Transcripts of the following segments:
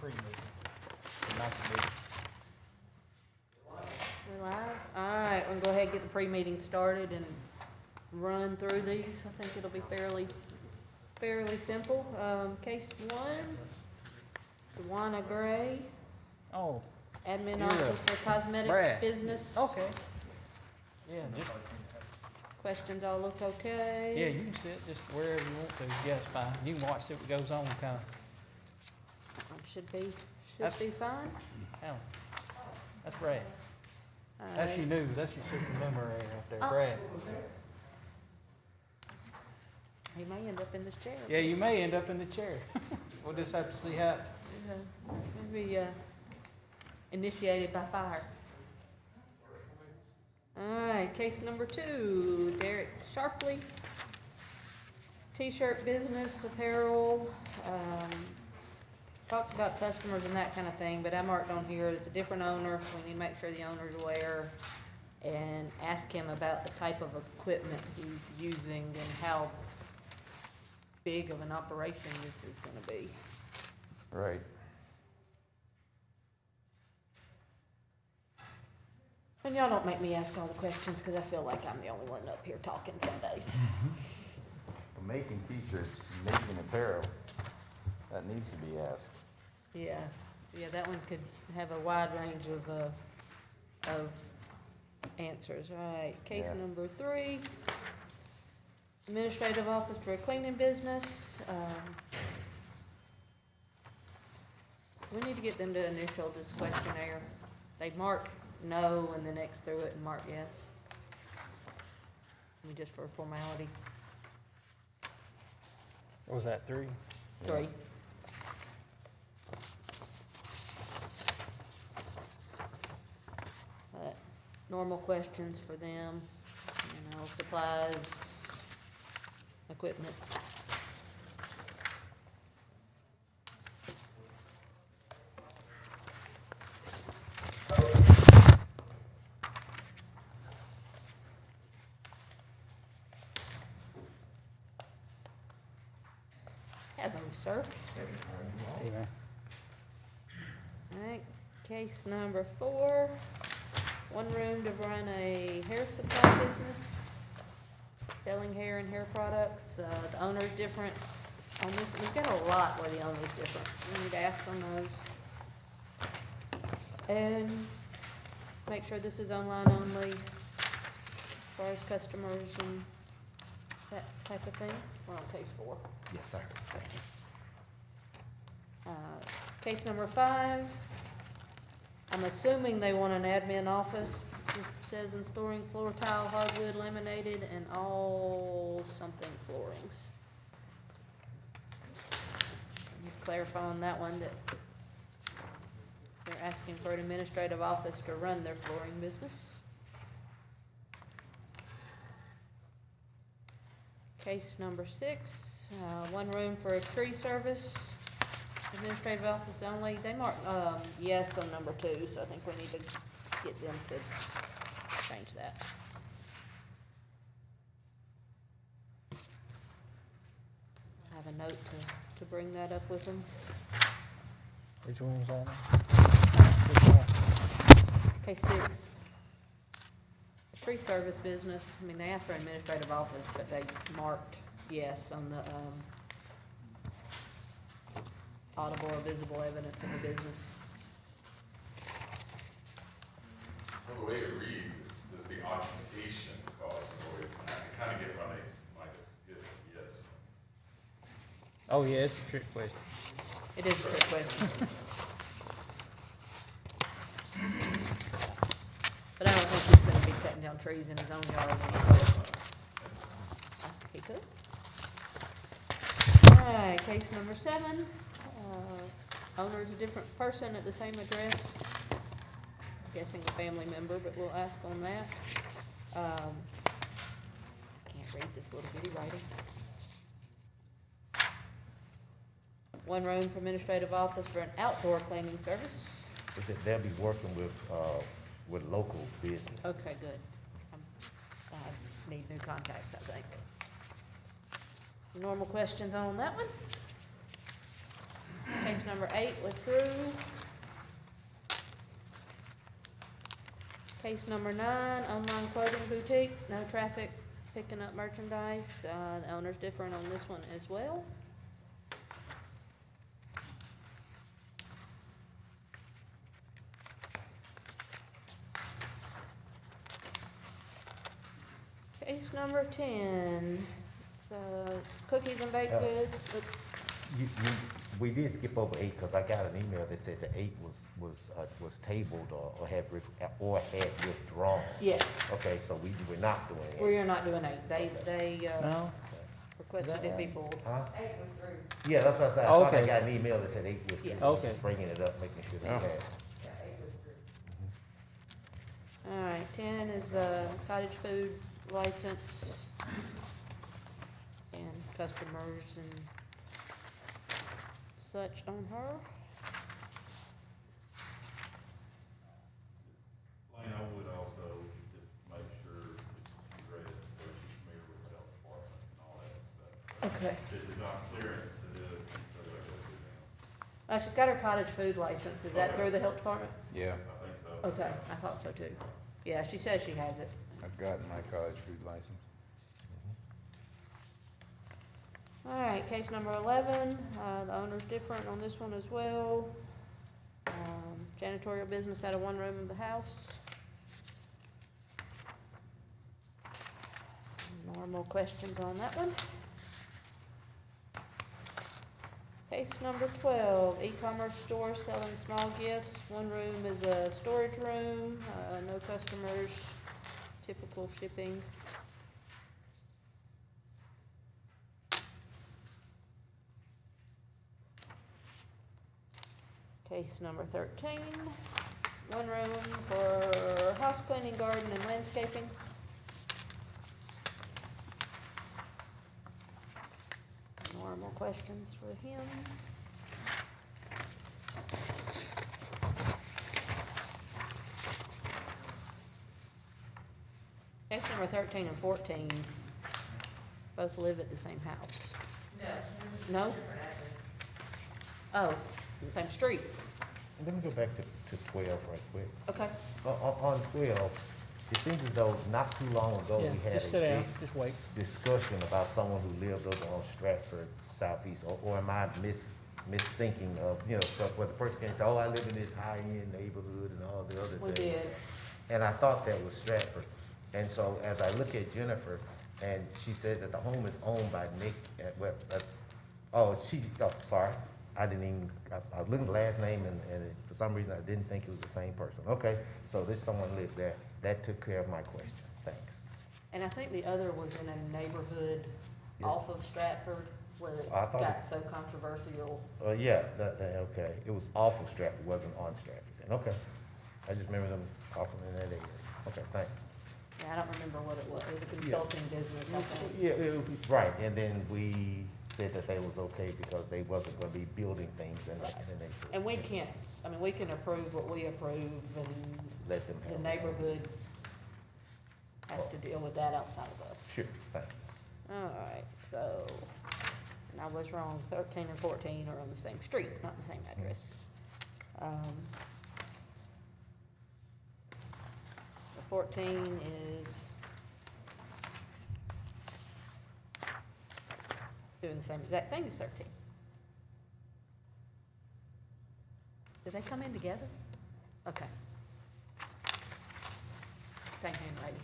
pre-meeting, not the meeting. We live? All right, we'll go ahead and get the pre-meeting started and run through these. I think it'll be fairly simple. Case one, Dewana Gray, Oh, admin You're office for cosmetic Brad. business. okay. Yeah, just, Questions all look okay? yeah, you can sit just wherever you want to, yeah, it's fine. You can watch, see what goes on, kinda, Should be That's- fine. hell, that's Brad. All That's right. that's your supernumerary right there, Oh. Brad. He may end up in this chair. Yeah, you may end up in the chair. We'll just have to see how, Maybe initiated by fire. All right, case number two, Derek Sharpley, T-shirt business, apparel, talks about customers and that kind of thing, but I marked on here, it's a different owner, we need to make sure the owner's aware, and ask him about the type of equipment he's using and how big of an operation this is gonna be. Right. And y'all don't make me ask all the questions, because I feel like I'm the only one up here talking some days. For making t-shirts, making apparel, that needs to be asked. Yeah, that one could have a wide range of answers. All right, case Yeah. number three, administrative office for a cleaning business. We need to get them to initial this questionnaire. They mark no and then X through it and mark yes. Just for formality. what was that, 3? Three. Normal questions for them, supplies, equipment. Hello, sir. Hey, man. Alright, case number four, one room to run a hair supply business, selling hair and hair products. The owner's different on this. We've got a lot where the owner's different. We need to ask on those. And make sure this is online only as far as customers and that type of thing. We're on case four. Yes, sir. Thank you. Case number five, I'm assuming they want an admin office. It says in storing floor tile, hardwood, laminated, and all something floorings. You clarify on that one that they're asking for an administrative office to run their flooring business. Case number six, one room for a tree service, administrative office only. They marked, yes on number two, so I think we need to get them to change that. I have a note to bring that up with them. Which one was that? Which one? Case six, tree service business. I mean, they asked for administrative office, but they marked yes on the, audible or visible evidence of the business. Well, the way it reads is the occupation cause noise, and I kind of get why they might have hit yes. Oh, yeah, it's a trick question. It is a trick question. But I don't think he's gonna be cutting down trees in his own yard when he could. He could. Alright, case number seven. Owner's a different person at the same address. I'm guessing a family member, but we'll ask on that. I can't read this little bitty writing. One room for administrative office for an outdoor cleaning service. Is that they'll be working with local business. Okay, good. I need new contacts, I think. Normal questions on that one? Case number 8, withdrew. Case number 9, online clothing boutique, no traffic, picking up merchandise. The owner's different on this one as well. Case number 10, it's cookies and baked goods. We did skip over 8, cause I got an email that said that 8 was tabled or had withdrawn. Yes, Okay, so we're not doing it. we are not doing 8. They No? requested that it right? be pulled. Huh? 8 withdrew. Yeah, that's what I said. I thought I Okay. got an email that said 8 withdrew. Yes. Okay. Bringing it up, making sure Oh. they had it. All right, 10 is a cottage food license and customers and such on her. Lane, I would also just make sure it's read, so she's familiar with the health department and all that stuff. Okay. This is not clearance to do it, so that goes through them. She's got her cottage food license. Is that through the health department? Yeah, I think so. Okay, I thought so too. Yeah, she says she has it. I've gotten my college food license. All right, case number 11, the owner's different on this one as well. Janitorial business out of one room of the house. Normal questions on that one. Case number 12, e-commerce store selling small gifts. One room is a storage room, no customers, typical shipping. Case number 13, one room for house cleaning, garden, and landscaping. Normal questions for him. Case number 13 and 14 both live at the same house. No? Oh, same street. Let me go back to 12 right quick. Okay. On 12, it seems as though not too long ago, Yeah, we had just a sit down, big just wait. discussion about someone who lived over on Stratford Southeast, or am I misthinking of, stuff where the person can say, oh, I live in this high-end neighborhood and all the other things. We did. And I thought that was Stratford. And so as I look at Jennifer, and she said that the home is owned by Nick, sorry, I didn't even, I looked at the last name and for some reason I didn't think it was the same person. Okay, so this someone lived there. That took care of my question. Thanks. And I think the other was in a neighborhood Yeah. off of Stratford where it I thought got so controversial. Yeah, okay. It was off of Stratford, wasn't on Stratford then. Okay. I just remember them talking in that area. Okay, thanks. Yeah, I don't remember what it was. It was a consulting business, I think. Yeah, right, and then we said that they was okay because they wasn't gonna be building things and Right. they. And we can't, we can approve what we approve and Let them the have. neighborhood has to deal with that outside of us. Sure, thank you. All right, so, and I was wrong, 13 and 14 are on the same street, not the same address. The 14 is doing the same exact thing as 13. Did they come in together? Okay. Same handwriting.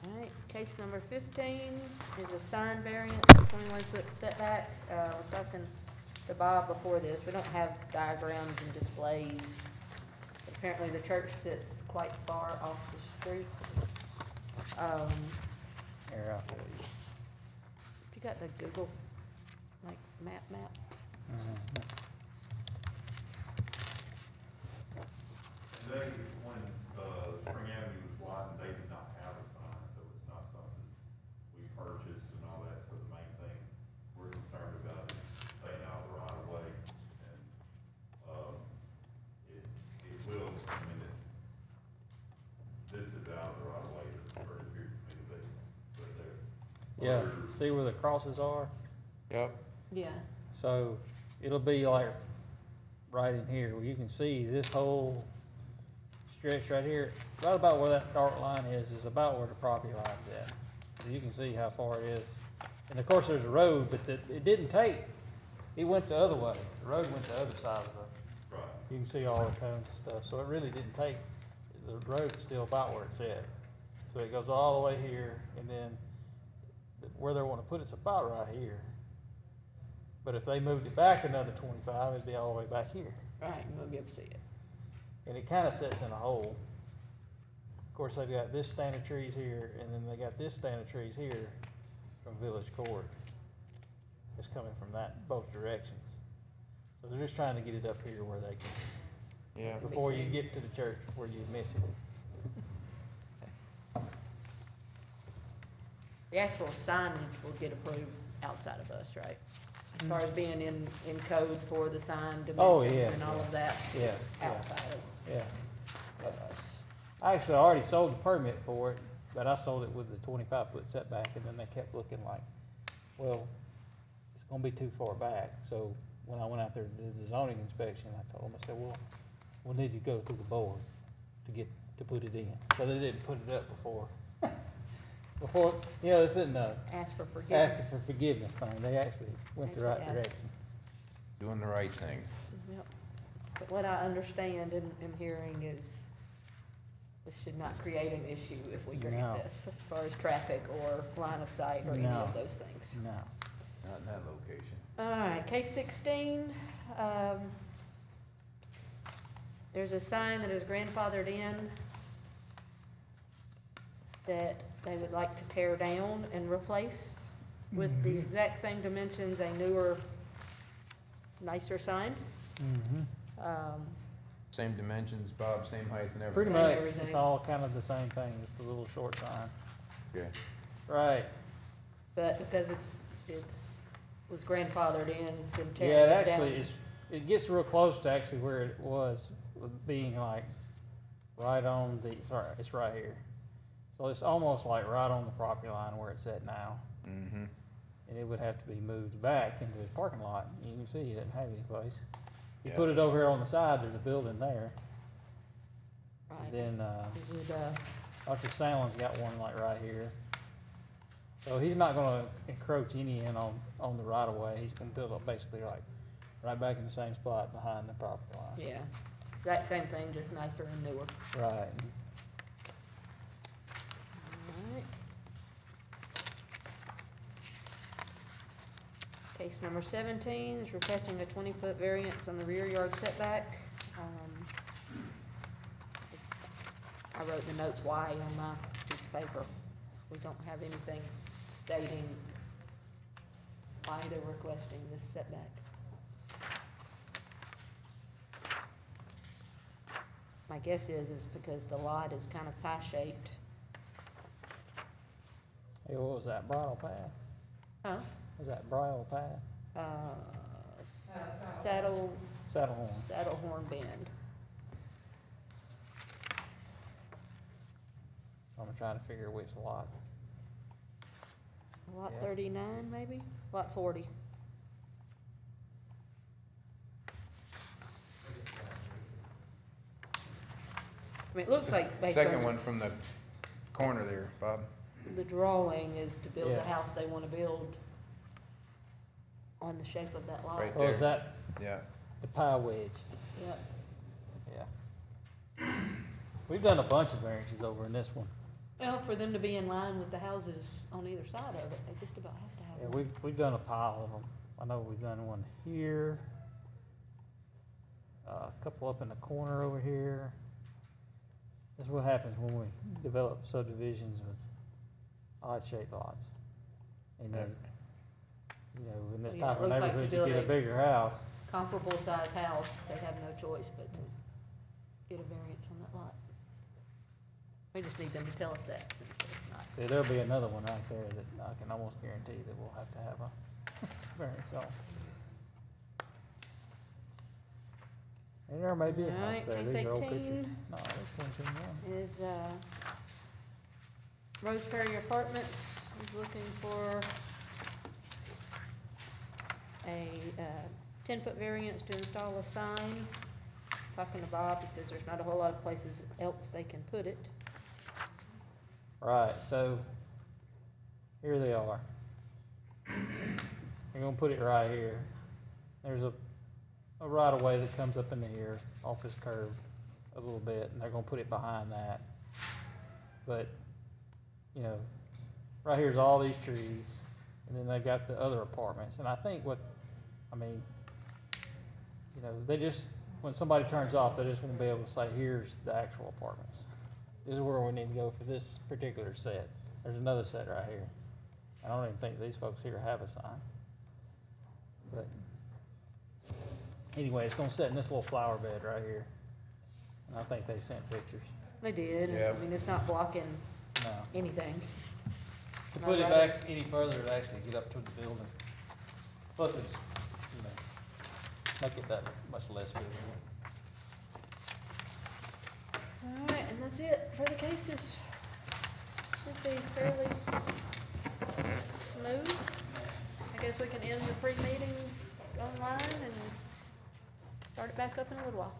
All right, case number 15 is a sign variance, 21-foot setback. I was talking to Bob before this. We don't have diagrams and displays. Apparently, the church sits quite far off the street. Here, I'll show you. You got the Google, like, map? Uh-huh. And they, when, Spring Avenue was widened, they did not have a sign, so it's not something we purchased and all that, so the main thing we're concerned about is staying out of the right of way. And, it will, I mean, this is out of the right of way, that's where it appears to me to be, but there. Yeah, Or- see where the crosses are? Yep. Yeah, So it'll be like right in here, where you can see this whole stretch right here, right about where that dark line is about where the property line's at. So you can see how far it is. And of course, there's a road, but it didn't take, it went the other way. The road went the other side of the, Right. you can see all the cones and stuff. So it really didn't take, the road's still about where it's at. So it goes all the way here, and then where they wanna put it's about right here. But if they moved it back another 25, it'd be all the way back here. right, you won't be able to see it. And it kinda sets in a hole. Of course, they've got this stand of trees here, and then they got this stand of trees here from Village Court. It's coming from both directions. So they're just trying to get it up here where they can, Yeah. before you get to the church, where you miss it. The actual signage will get approved outside of us, right? As far as being in code for the sign Oh, dimensions yeah, and all of that, yeah, it's yeah. outside Yeah. of us. I actually already sold the permit for it, but I sold it with the 25-foot setback, and then they kept looking like, well, it's gonna be too far back. So when I went out there to do the zoning inspection, I told them, I said, well, we'll need you to go through the board to put it in. So they didn't put it up before. Before, this isn't a Ask for forgiveness. asking for forgiveness thing. They actually went the right Actually asked. direction. Doing the right thing. Yep. But what I understand and am hearing is this should not create an issue if we No. grant this, as far as traffic or line of sight or any No. of those things. No. Not in that location. All right, case 16, there's a sign that is grandfathered in that they would like to tear down and replace with the exact same dimensions, a newer, nicer sign. Mm-hmm. Same dimensions, Bob, same height and everything. Pretty Same much, everything. it's all kind of the same thing, just a little short sign. Okay. Right. But because was grandfathered in, from Yeah, tearing it it actually down. is, it gets real close to actually where it was, with being like right on the, sorry, it's right here. So it's almost like right on the property line where it's at now. Mm-hmm. And it would have to be moved back into the parking lot. You can see it doesn't have any place. You Yeah. put it over here on the side, there's a building there. Right. Then, Is it, Dr. Sandlin's got one like right here. So he's not gonna encroach any in on the right of way. He's gonna build up basically like right back in the same spot behind the property line. yeah, exact same thing, just nicer and newer. Right. Alright. Case number 17 is requesting a 20-foot variance on the rear yard setback. I wrote in the notes why on my piece of paper. We don't have anything stating why they're requesting this setback. My guess is because the lot is kind of pie-shaped. Hey, what was that, Bridle Path? Huh? Was that Bridle Path? Saddle, Saddlehorn. Saddlehorn Bend. I'm trying to figure which lot. Lot Yeah. 39, maybe? Lot 40. I mean, it looks like based Second on one from the corner there, Bob. the drawing is to build the Yeah. house they want to build on the shape of that lot. Right. Oh, is there. that Yeah. the pie wedge? Yep. Yeah. We've done a bunch of variances over in this one. Well, for them to be in line with the houses on either side of it, they just about have to have Yeah, one. we've done a pile of them. I know we've done one here. A couple up in the corner over here. This is what happens when we develop subdivisions with odd-shaped lots. And then, in this Yeah, type it of looks like neighborhood, to you build get a a- bigger house. Comparable size house, they have no choice but to get a variance on that lot. We just need them to tell us that since it's not. See, there'll be another one right there that I can almost guarantee that we'll have to have a variance on. And there may be a house Alright, there. case These are old 18. pictures. No, there's one. Is, Rose Ferry Apartments, He's looking for a 10-foot variance to install a sign. Talking to Bob, he says there's not a whole lot of places else they can put it. Right, so here they are. They're gonna put it right here. There's a right of way that comes up into here off this curve a little bit, and they're gonna put it behind that. But, you know, right here's all these trees, and then they got the other apartments. And I think I mean, you know, they just, when somebody turns off, they just won't be able to say, here's the actual apartments. This is where we need to go for this particular set. There's another set right here. I don't even think these folks here have a sign. But anyway, it's gonna sit in this little flower bed right here. And I think they sent pictures. They did. Yeah. I mean, it's not blocking No. anything. To Not put it right. back any further, it'd actually get up to the building. Plus it's, you know, make it that much less visible. All right, and that's it for the cases. Should be fairly smooth. I guess we can end the pre-meeting online and start it back up in a little while.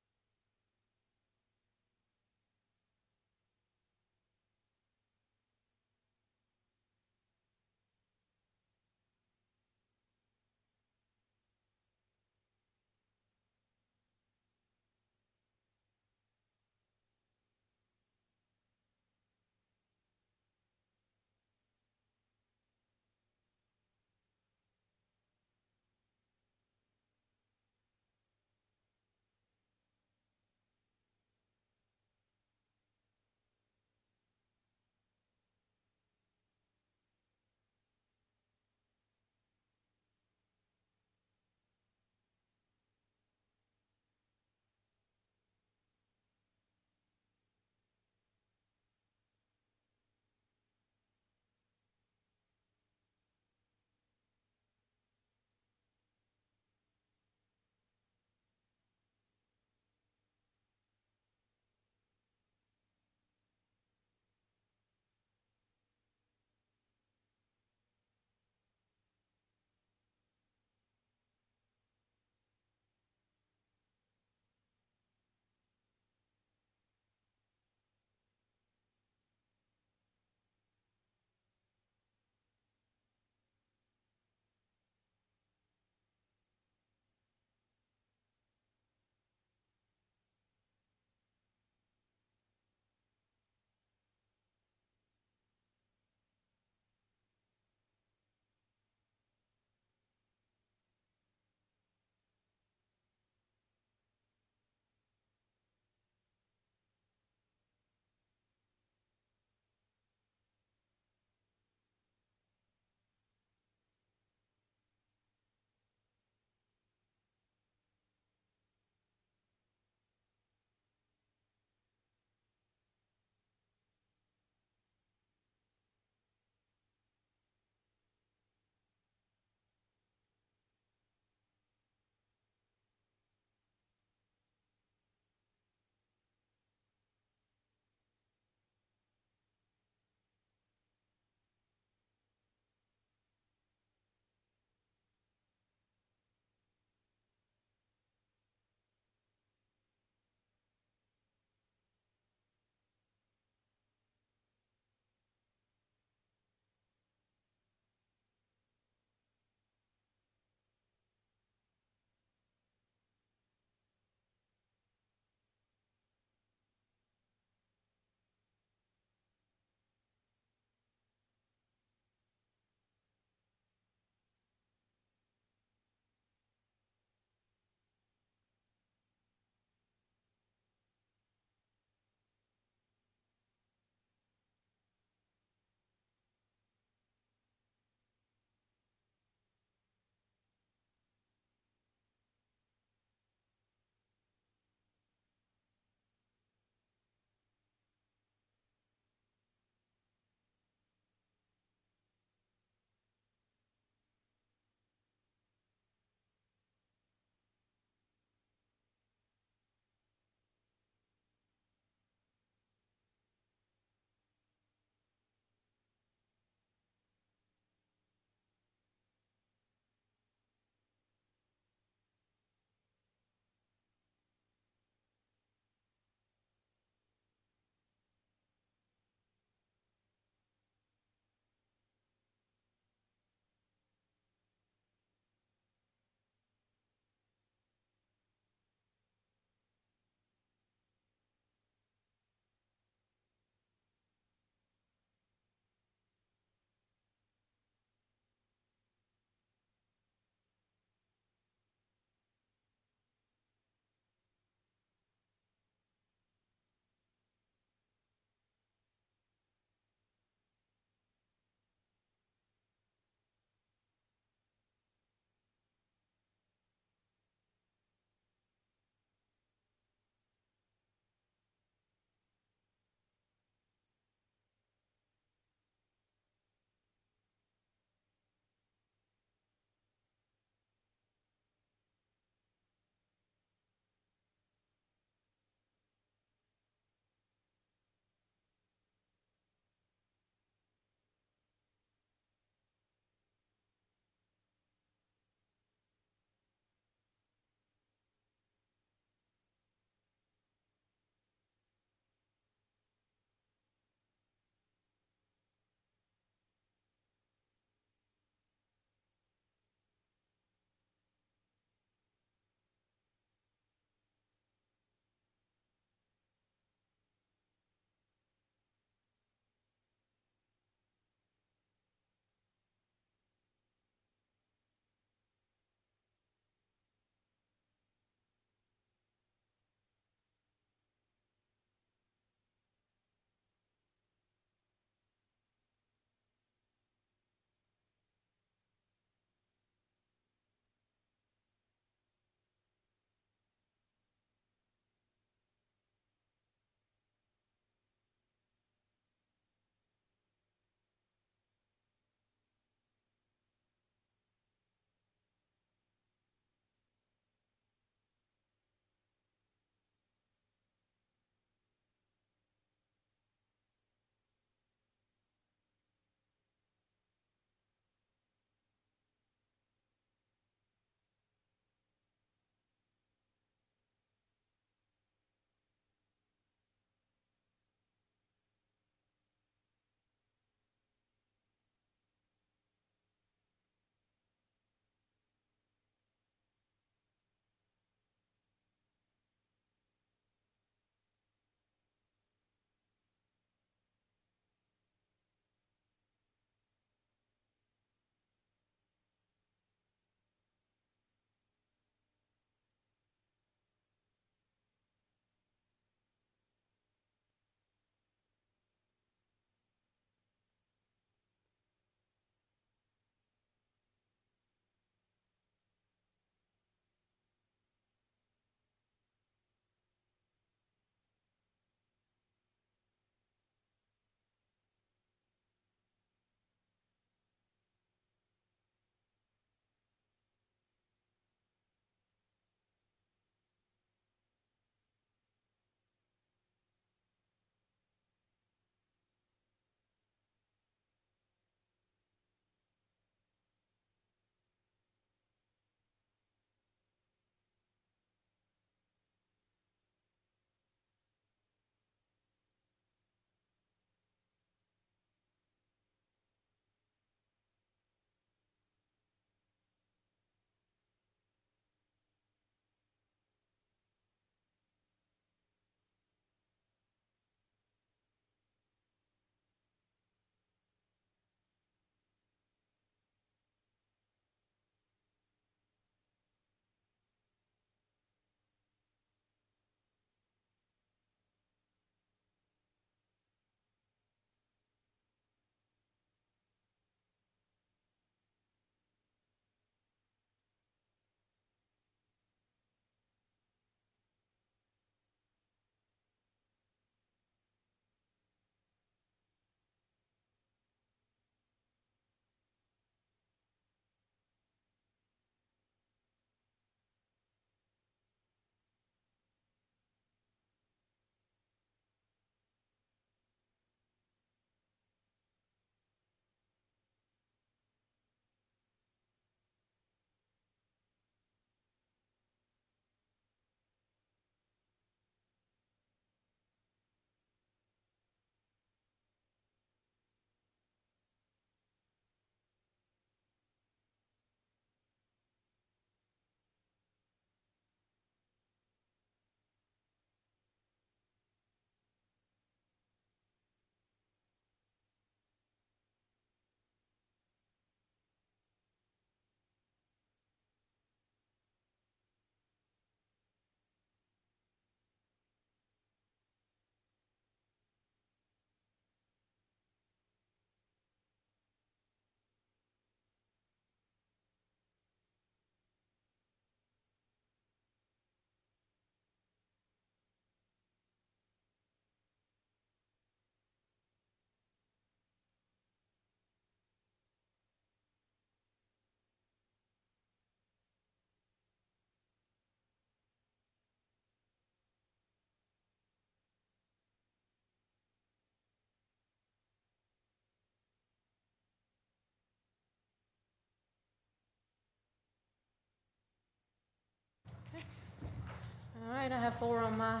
right, I have 4 on my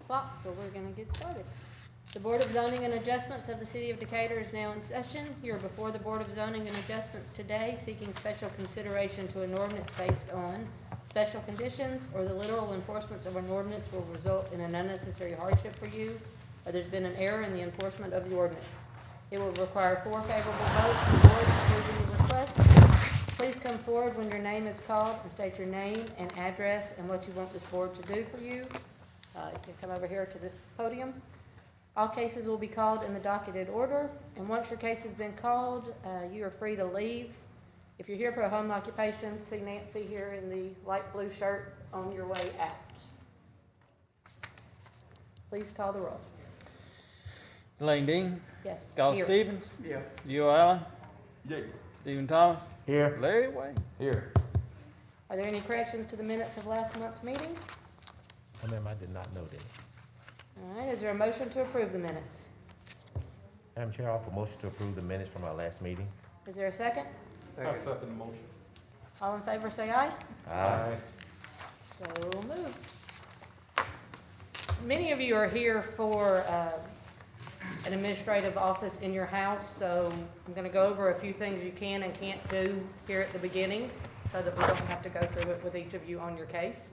clock, so we're gonna get started. The Board of Zoning and Adjustments of the City of Decatur is now in session. You're before the Board of Zoning and Adjustments today, seeking special consideration to an ordinance based on special conditions, or the literal enforcement of an ordinance will result in an unnecessary hardship for you, or there's been an error in the enforcement of the ordinance. It will require 4 favorable votes. The board approving the request. Please come forward when your name is called and state your name and address and what you want this board to do for you. You can come over here to this podium. All cases will be called in the docketed order, and once your case has been called, you are free to leave. If you're here for a home occupation, see Nancy here in the light blue shirt on your way out. Please call the roll. Elaine Dean, Yes. Carl Here. Stevens, Yeah. Gio Allen, Yeah. Stephen Thomas, Here. Larry Wade. Here. Are there any corrections to the minutes of last month's meeting? Ma'am, I did not know that. All right, is there a motion to approve the minutes? Madam Chair, I offer motion to approve the minutes from our last meeting. Is there a second? I second the motion. All in favor say aye. Aye. So moved. Many of you are here for an administrative office in your house, so I'm going to go over a few things you can and can't do here at the beginning so that we don't have to go through it with each of you on your case.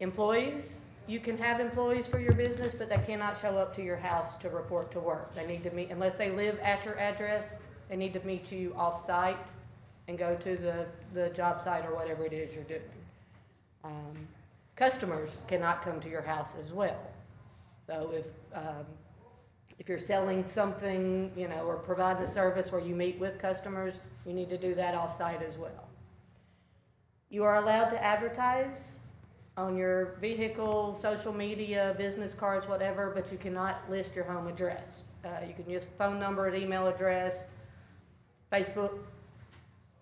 Employees, you can have employees for your business, but they cannot show up to your house to report to work. They need to meet, unless they live at your address, they need to meet you off-site and go to the job site or whatever it is you're doing. Customers cannot come to your house as well. So if you're selling something, you know, or providing a service where you meet with customers, you need to do that off-site as well. You are allowed to advertise on your vehicle, social media, business cards, whatever, but you cannot list your home address. You can use phone number and email address, Facebook,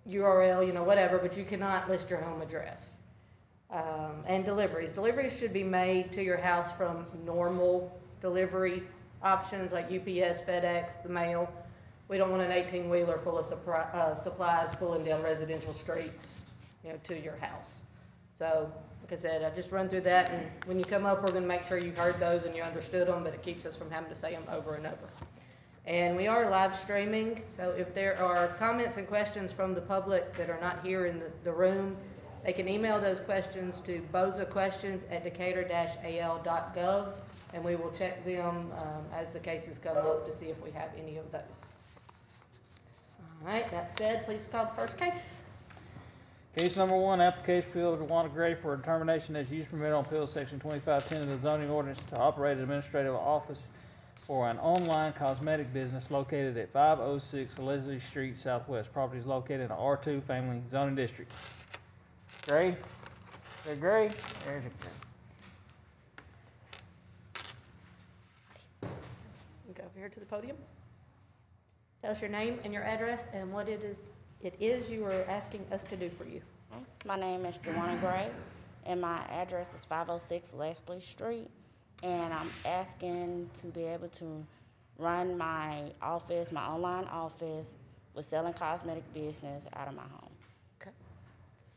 URL, you know, whatever, but you cannot list your home address. And deliveries. Deliveries should be made to your house from normal delivery options like UPS, FedEx, the mail. We don't want an 18-wheeler full of supplies pulling down residential streets, you know, to your house. So, like I said, I just run through that, and when you come up, we're going to make sure you heard those and you understood them, but it keeps us from having to say them over and over. And we are live streaming, so if there are comments and questions from the public that are not here in the room, they can email those questions to bozaquestions@decatur-al.gov, and we will check them as the cases come up to see if we have any of those. All right, that said, please call the first case. Case number 1, application for Wanda Gray for a determination as use permit on Appeal Section 2510 of the zoning ordinance to operate an administrative office for an online cosmetic business located at 506 Leslie Street Southwest. Property is located in the R2 Family Zoning District. Gray? Is that Gray? There's a Gray. You go over here to the podium. Tell us your name and your address and what it is you are asking us to do for you. My name is Joanna Gray, and my address is 506 Leslie Street, and I'm asking to be able to run my office, my online office, with selling cosmetic business out of my home. Okay.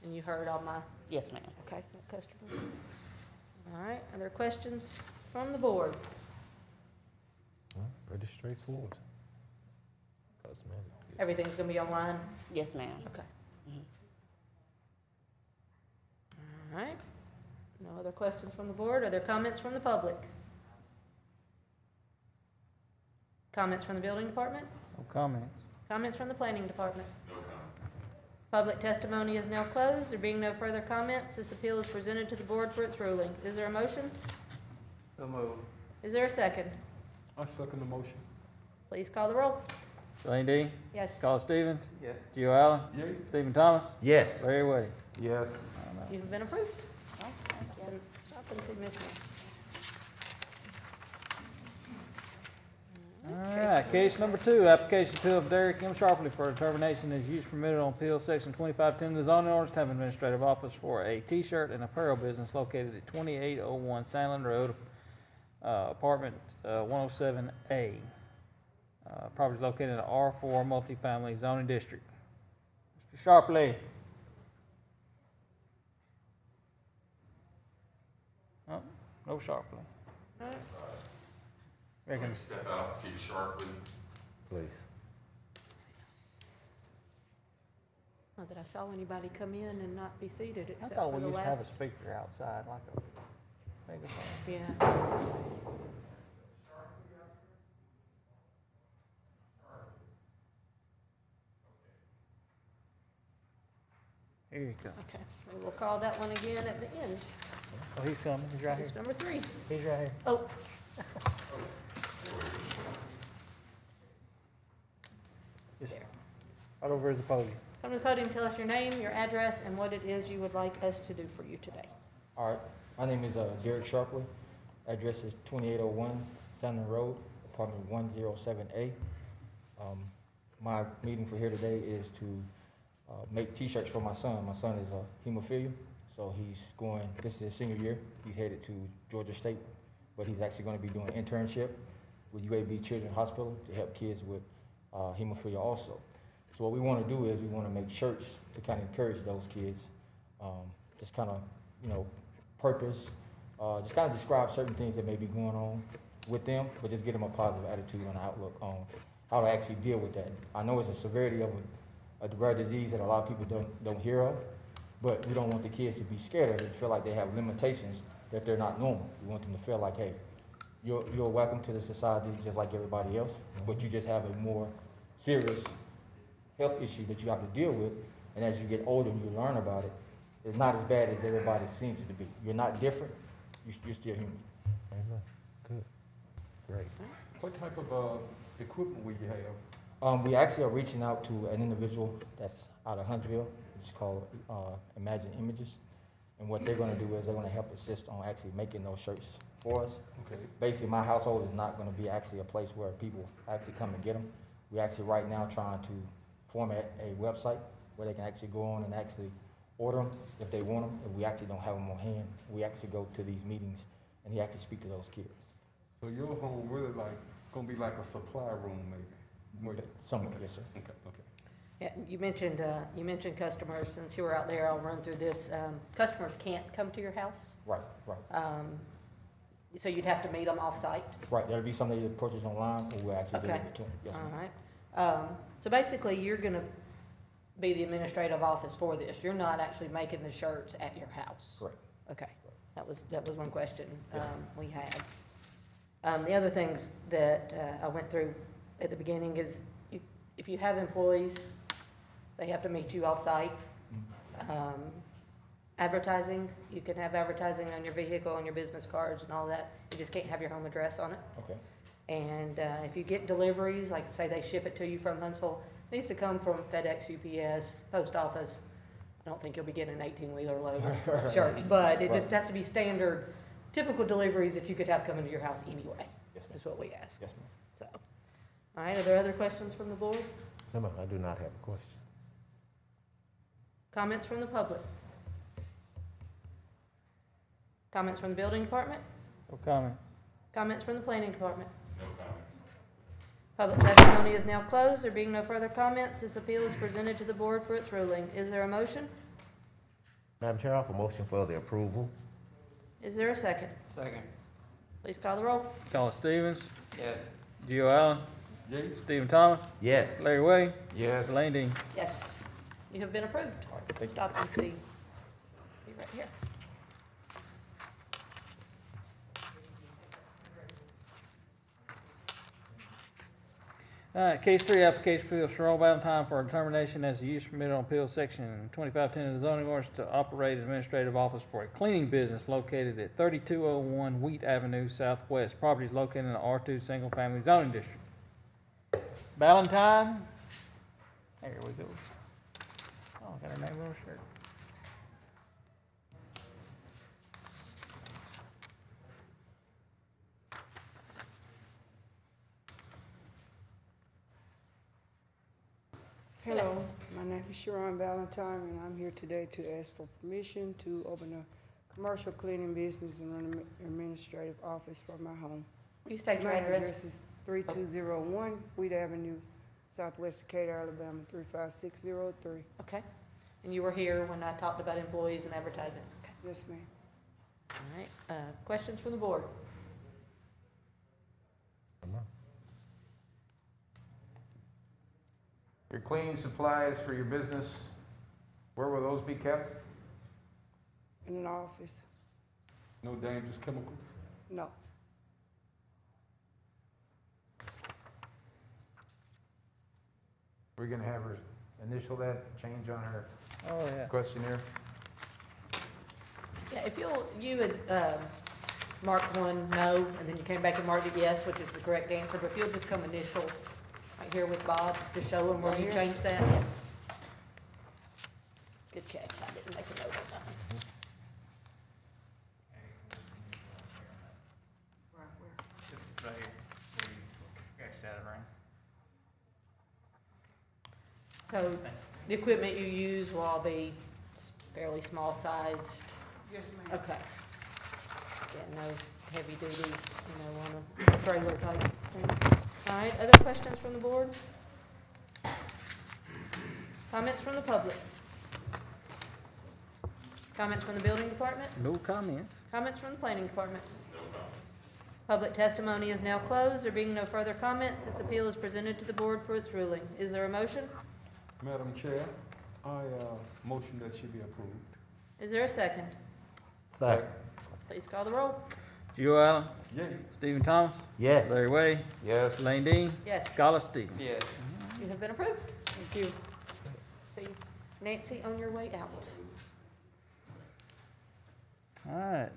And you heard all my, Yes, ma'am. okay, my customers. All right, are there questions from the board? Pretty straightforward. Cosmetic. Everything's gonna be online? Yes, ma'am. Okay. Mhm. All right. No other questions from the board? Are there comments from the public? Comments from the building department? No comments. Comments from the planning department? No comment. Public testimony is now closed. There being no further comments, this appeal is presented to the board for its ruling. Is there a motion? So move. Is there a second? I second the motion. Please call the roll. Elaine Dean, Yes. Carl Stevens, Yes. Gio Allen, Yay. Stephen Thomas, Yes. Larry Wade. Yes. You've been approved. Oh, thank you. Stop and see Miss Nancy. All right, case number 2, application appeal of Derek M. Sharpley for a determination as use permitted on Appeal Section 2510 of the zoning ordinance to have an administrative office for a t-shirt and apparel business located at 2801 Sandland Road, apartment 107A. Property is located in the R4 multifamily zoning district. Mr. Sharpley. No Sharply. Alright. Reckon, Maybe step out and see Sharply. Please. Not that I saw anybody come in and not be seated I except thought for we the used to have a last. speaker outside, like a megaphone. Yeah. Here you go. Okay, we will call that one again at the end. Oh, he's coming, he's right here. It's number 3. He's right here. Oh, Just there. right over at the podium. Come to the podium, tell us your name, your address, and what it is you would like us to do for you today. All right, my name is Derek Sharpley. Address is 2801 Sandon Road, apartment 107A. My meeting for here today is to make T-shirts for my son. My son is hemophilia, so he's going, this is his senior year. He's headed to Georgia State, but he's actually going to be doing an internship with UAB Children's Hospital to help kids with hemophilia also. So what we want to do is we want to make shirts to kind of encourage those kids, just kind of, you know, purpose, just kind of describe certain things that may be going on with them, but just get them a positive attitude and outlook on how to actually deal with that. I know it's a severity of a rare disease that a lot of people don't hear of, but we don't want the kids to be scared of it and feel like they have limitations, that they're not normal. We want them to feel like, hey, you're welcome to the society just like everybody else, but you just have a more serious health issue that you have to deal with, and as you get older and you learn about it, it's not as bad as everybody seems to be. You're not different, you're still human. Amen. Good. Great. What type of, equipment will you have? We actually are reaching out to an individual that's out of Huntsville. It's called Imagine Images. And what they're gonna do is they're gonna help assist on actually making those shirts for us. Okay. Basically, my household is not gonna be actually a place where people actually come and get them. We're actually right now trying to format a website where they can actually go on and actually order them if they want them. If we actually don't have them on hand, we actually go to these meetings and he actually speak to those kids. So your home really like, gonna be like a supply room maybe? Somewhat, yes, sir. Okay, okay. Yeah, you mentioned customers. Since you were out there, I'll run through this. Customers can't come to your house, Right, right. so you'd have to meet them off-site. Right, that'll be something that purchase online or we'll actually Okay. deliver it to them. Yes, All ma'am. right. So basically, you're gonna be the administrative office for this. You're not actually making the shirts at your house. Correct. Okay, that was one question Yes, we had. The other things that I went through at the beginning is if you have employees, they have to meet you off-site. Advertising, you can have advertising on your vehicle, on your business cards and all that. You just can't have your home address on it. Okay, And if you get deliveries, like say they ship it to you from Huntsville, it needs to come from FedEx, UPS, Post Office. I don't think you'll be getting an 18-wheeler load of shirts, but it just has to be standard, typical deliveries that you could have coming to your house anyway, yes, ma'am. is what we ask. Yes, ma'am. So, all right, are there other questions from the board? No, ma'am, I do not have a question. Comments from the public? Comments from the building department? No comment. Comments from the planning department? No comment. Public testimony is now closed. There being no further comments, this appeal is presented to the board for its ruling. Is there a motion? Madam Chair, I offer motion for the approval. Is there a second? Second. Please call the roll. Colin Stevens, Yes. Gio Allen, Yay? Stephen Thomas, Yes. Larry Wade, Yes. Elaine Dean. Yes, you have been approved. Thank you. Stop and see. Be right here. Case 3, application for Cheryl Valentine for a determination as a use permitted on appeal section 2510 of the zoning ordinance to operate an administrative office for a cleaning business located at 3201 Wheat Avenue Southwest. Property is located in the R2 Single Family Zoning District. Valentine, there we go. Oh, got her name on her shirt. Hello, my name is Sharon Valentine, and I'm here today to ask for permission to open a commercial cleaning business and run an administrative office for my home. Will you state your My address? address is 3201 Wheat Avenue, Southwest Decatur, Alabama, 35603. Okay. And you were here when I talked about employees and advertising. Okay. Yes, ma'am. All right, questions from the board? Your cleaning supplies for your business, where will those be kept? In an office? No dangerous chemicals? No. We're gonna have her initial that, change on her Oh, yeah. questionnaire. Yeah, if you would, mark one no, and then you came back and marked it yes, which is the correct answer, but if you'll just come initial right here with Bob, to show him where you changed that, yes. Good catch, I didn't make a note of that. Right here, where you scratched out of ring. So, the equipment you use will all be fairly small sized? Yes, ma'am. Okay. Yeah, no heavy duty, on a trailer type thing. All right, other questions from the board? Comments from the public? Comments from the building department? No comment. Comments from the planning department? No comment. Public testimony is now closed. There being no further comments, this appeal is presented to the board for its ruling. Is there a motion? Madam Chair, I, motion that she be approved. Is there a second? Second. Please call the roll. Gio Allen, Yay. Stephen Thomas, Yes. Larry Way, Yes. Lane Dean, Yes, Skylar Stevens. Yes. you have been approved. Thank you. See Nancy on your way out. All right.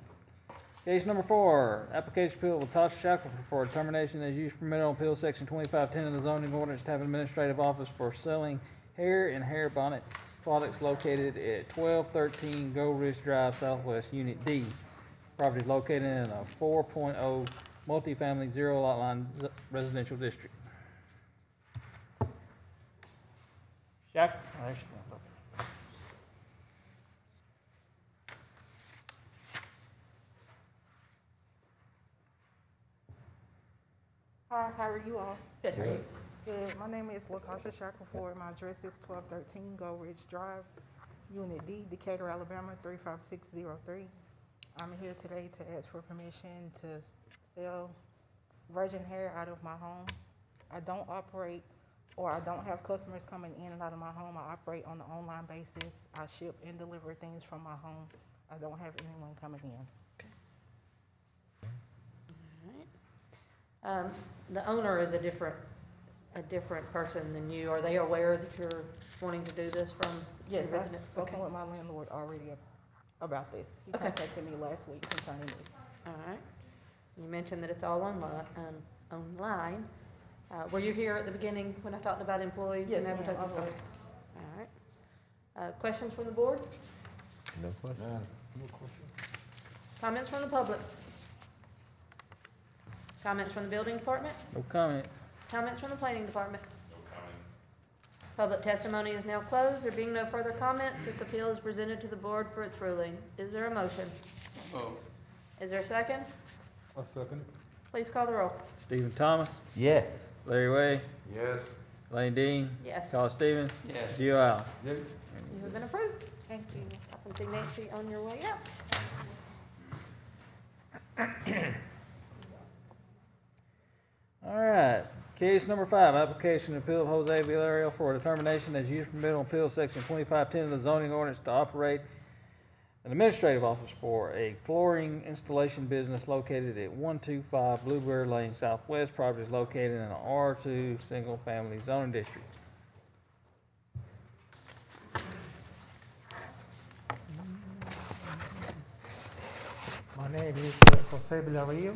Case number 4, application appeal of Latasha Shackelford for termination as use permitted on appeal section 2510 of the zoning ordinance to have an administrative office for selling hair and hair bonnet products located at 1213 Gold Ridge Drive Southwest, Unit D. Property is located in a 4.0 multifamily zero lot line residential district. Shack, oh, there she goes. Hi, how are you all? Good, how are you? Good. My name is Latasha Shackelford. My address is 1213 Gold Ridge Drive, Unit D, Decatur, Alabama, 35603. I'm here today to ask for permission to sell virgin hair out of my home. I don't operate, or I don't have customers coming in and out of my home. I operate on an online basis. I ship and deliver things from my home. I don't have anyone coming in. The owner is a different person than you. Are they aware that you're wanting to do this from your Yes, I've residence? spoken Okay. with my landlord already about this. He Okay. contacted me last week concerning this. All right. You mentioned that it's all online. Online. Were you here at the beginning when I talked about employees Yes, and ma'am, advertising? I was. Okay. All right. Questions from the board? No question. No question. Comments from the public? Comments from the building department? No comment. Comments from the planning department? No comments. Public testimony is now closed. There being no further comments, this appeal is presented to the board for its ruling. Is there a motion? Is there a second? I second it. Please call the roll. Stephen Thomas, Yes. Larry Way, Yes. Lane Dean, Yes. Skylar Stevens, Yes. Gio Allen. Yay. You have been approved. Thank you. I can see Nancy on your way out. All right, case number 5, application and appeal of Jose Villarreal for a determination as use permitted on appeal section 2510 of the zoning ordinance to operate an administrative office for a flooring installation business located at 125 Blueberry Lane Southwest. Property is located in an R2 single-family zoning district. My name is Jose Villarreal,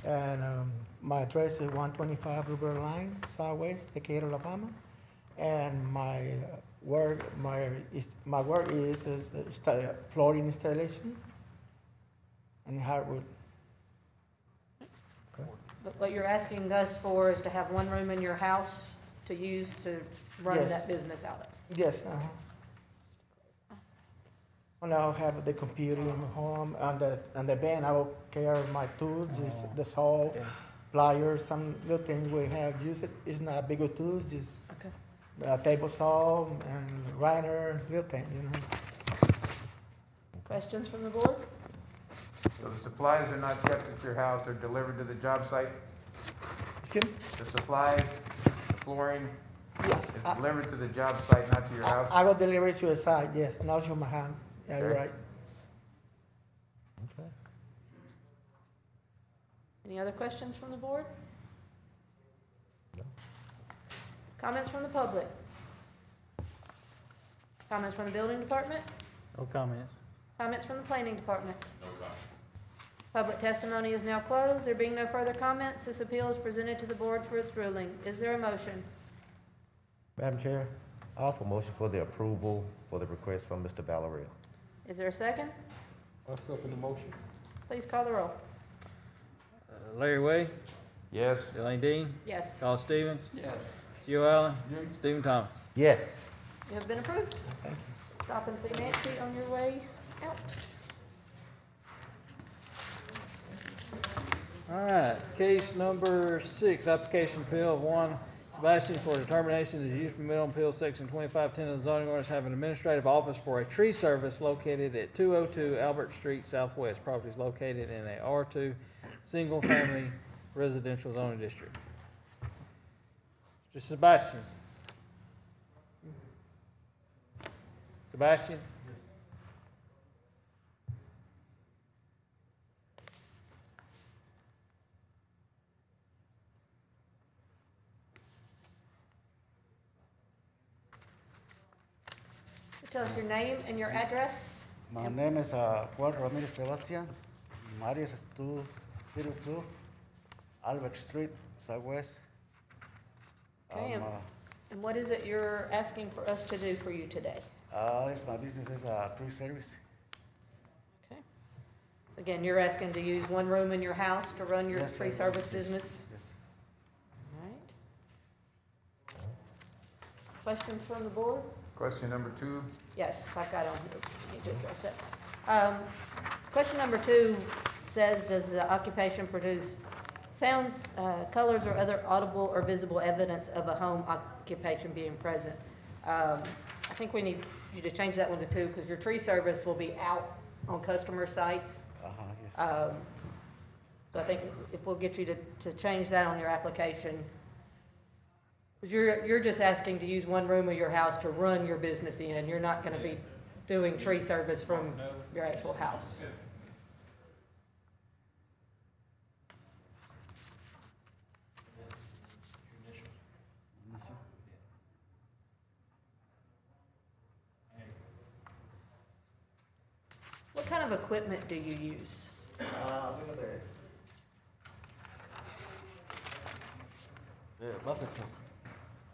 and my address is 125 Blueberry Line, Southwest, Decatur, Alabama. And my work is flooring installation and hardwood. But what you're asking us for is to have one room in your house to use to run Yes. that business out of. Yes. And I'll have the computer in my home, and the van I will carry my tools, is the saw, Yeah. pliers, some little things we have used. It's not bigger tools, just Okay. a table saw and grinder, little thing, Questions from the board? So the supplies are not kept at your house, they're delivered to the job site? Excuse me? The supplies, the flooring Yeah, is delivered to the job site, not to your house? I got delivery to the side, yes, not to my house. Yeah, you're Okay. right. Okay. Any other questions from the board? No. Comments from the public? Comments from the building department? No comments. Comments from the planning department? No comment. Public testimony is now closed. There being no further comments, this appeal is presented to the board for its ruling. Is there a motion? Madam Chair, I offer motion for the approval for the request from Mr. Valerio. Is there a second? I second the motion. Please call the roll. Larry Way, Yes? Delane Dean, Yes, Carl Stevens, Yes. Joe Allen, Yes. Stephen Thomas. Yes. you have been approved. Thank you. Stop and see Nancy on your way out. All right, case number 6, application appeal of 1 Sebastian for determination of the use permit on appeal section 2510 of the zoning ordinance have an administrative office for a tree service located at 202 Albert Street Southwest. Property is located in a R2 single-family residential zoning district. Mr. Sebastian. Sebastian? Tell us your name and your address. My name is Juan Ramirez Sebastian. My address is 202 Albert Street, Southwest. Okay, Um, and what is it you're asking for us to do for you today? This my business is a tree service. Okay. Again, you're asking to use one room in your house to run your Yes, tree yes, service yes, business? Yes. All right. Questions from the board? Question number 2? Yes, I've got on here, need to address it. Question number 2 says, does the occupation produce sounds, colors, or other audible or visible evidence of a home occupation being present? I think we need you to change that one to 2, because your tree service will be out on customer sites. Yes. So I think if we'll get you to change that on your application, because you're just asking to use one room of your house to run your business in. You're not gonna be doing tree service from your actual house. What kind of equipment do you use? Look at the bucket truck.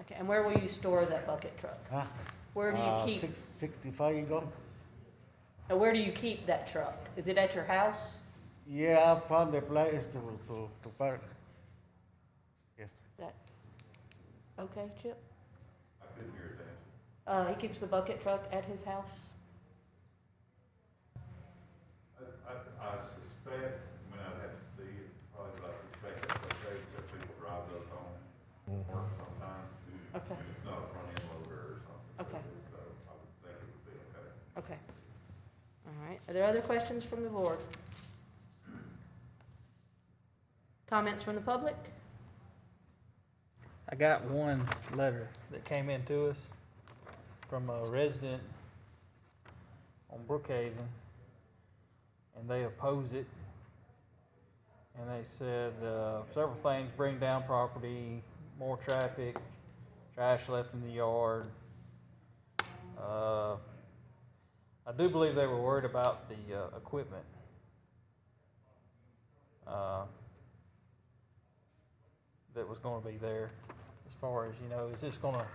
Okay, and where will you store that bucket truck? Huh? Where do you keep, 665 you go? and where do you keep that truck? Is it at your house? Yeah, I found the place to park. Yes. Is that, okay, Chip? I couldn't hear that. He keeps the bucket truck at his house? I suspect, I mean, I'd have to see it, probably, but I suspect that's okay, because people drive those home work sometimes. Okay. It's not a front end loader or something. Okay. So I would think it would be okay. Okay. All right. Are there other questions from the board? Comments from the public? I got one letter that came in to us from a resident on Brookhaven, and they oppose it. And they said several things: bring down property, more traffic, trash left in the yard. I do believe they were worried about the equipment. That was going to be there, as far as, you know, is this going to,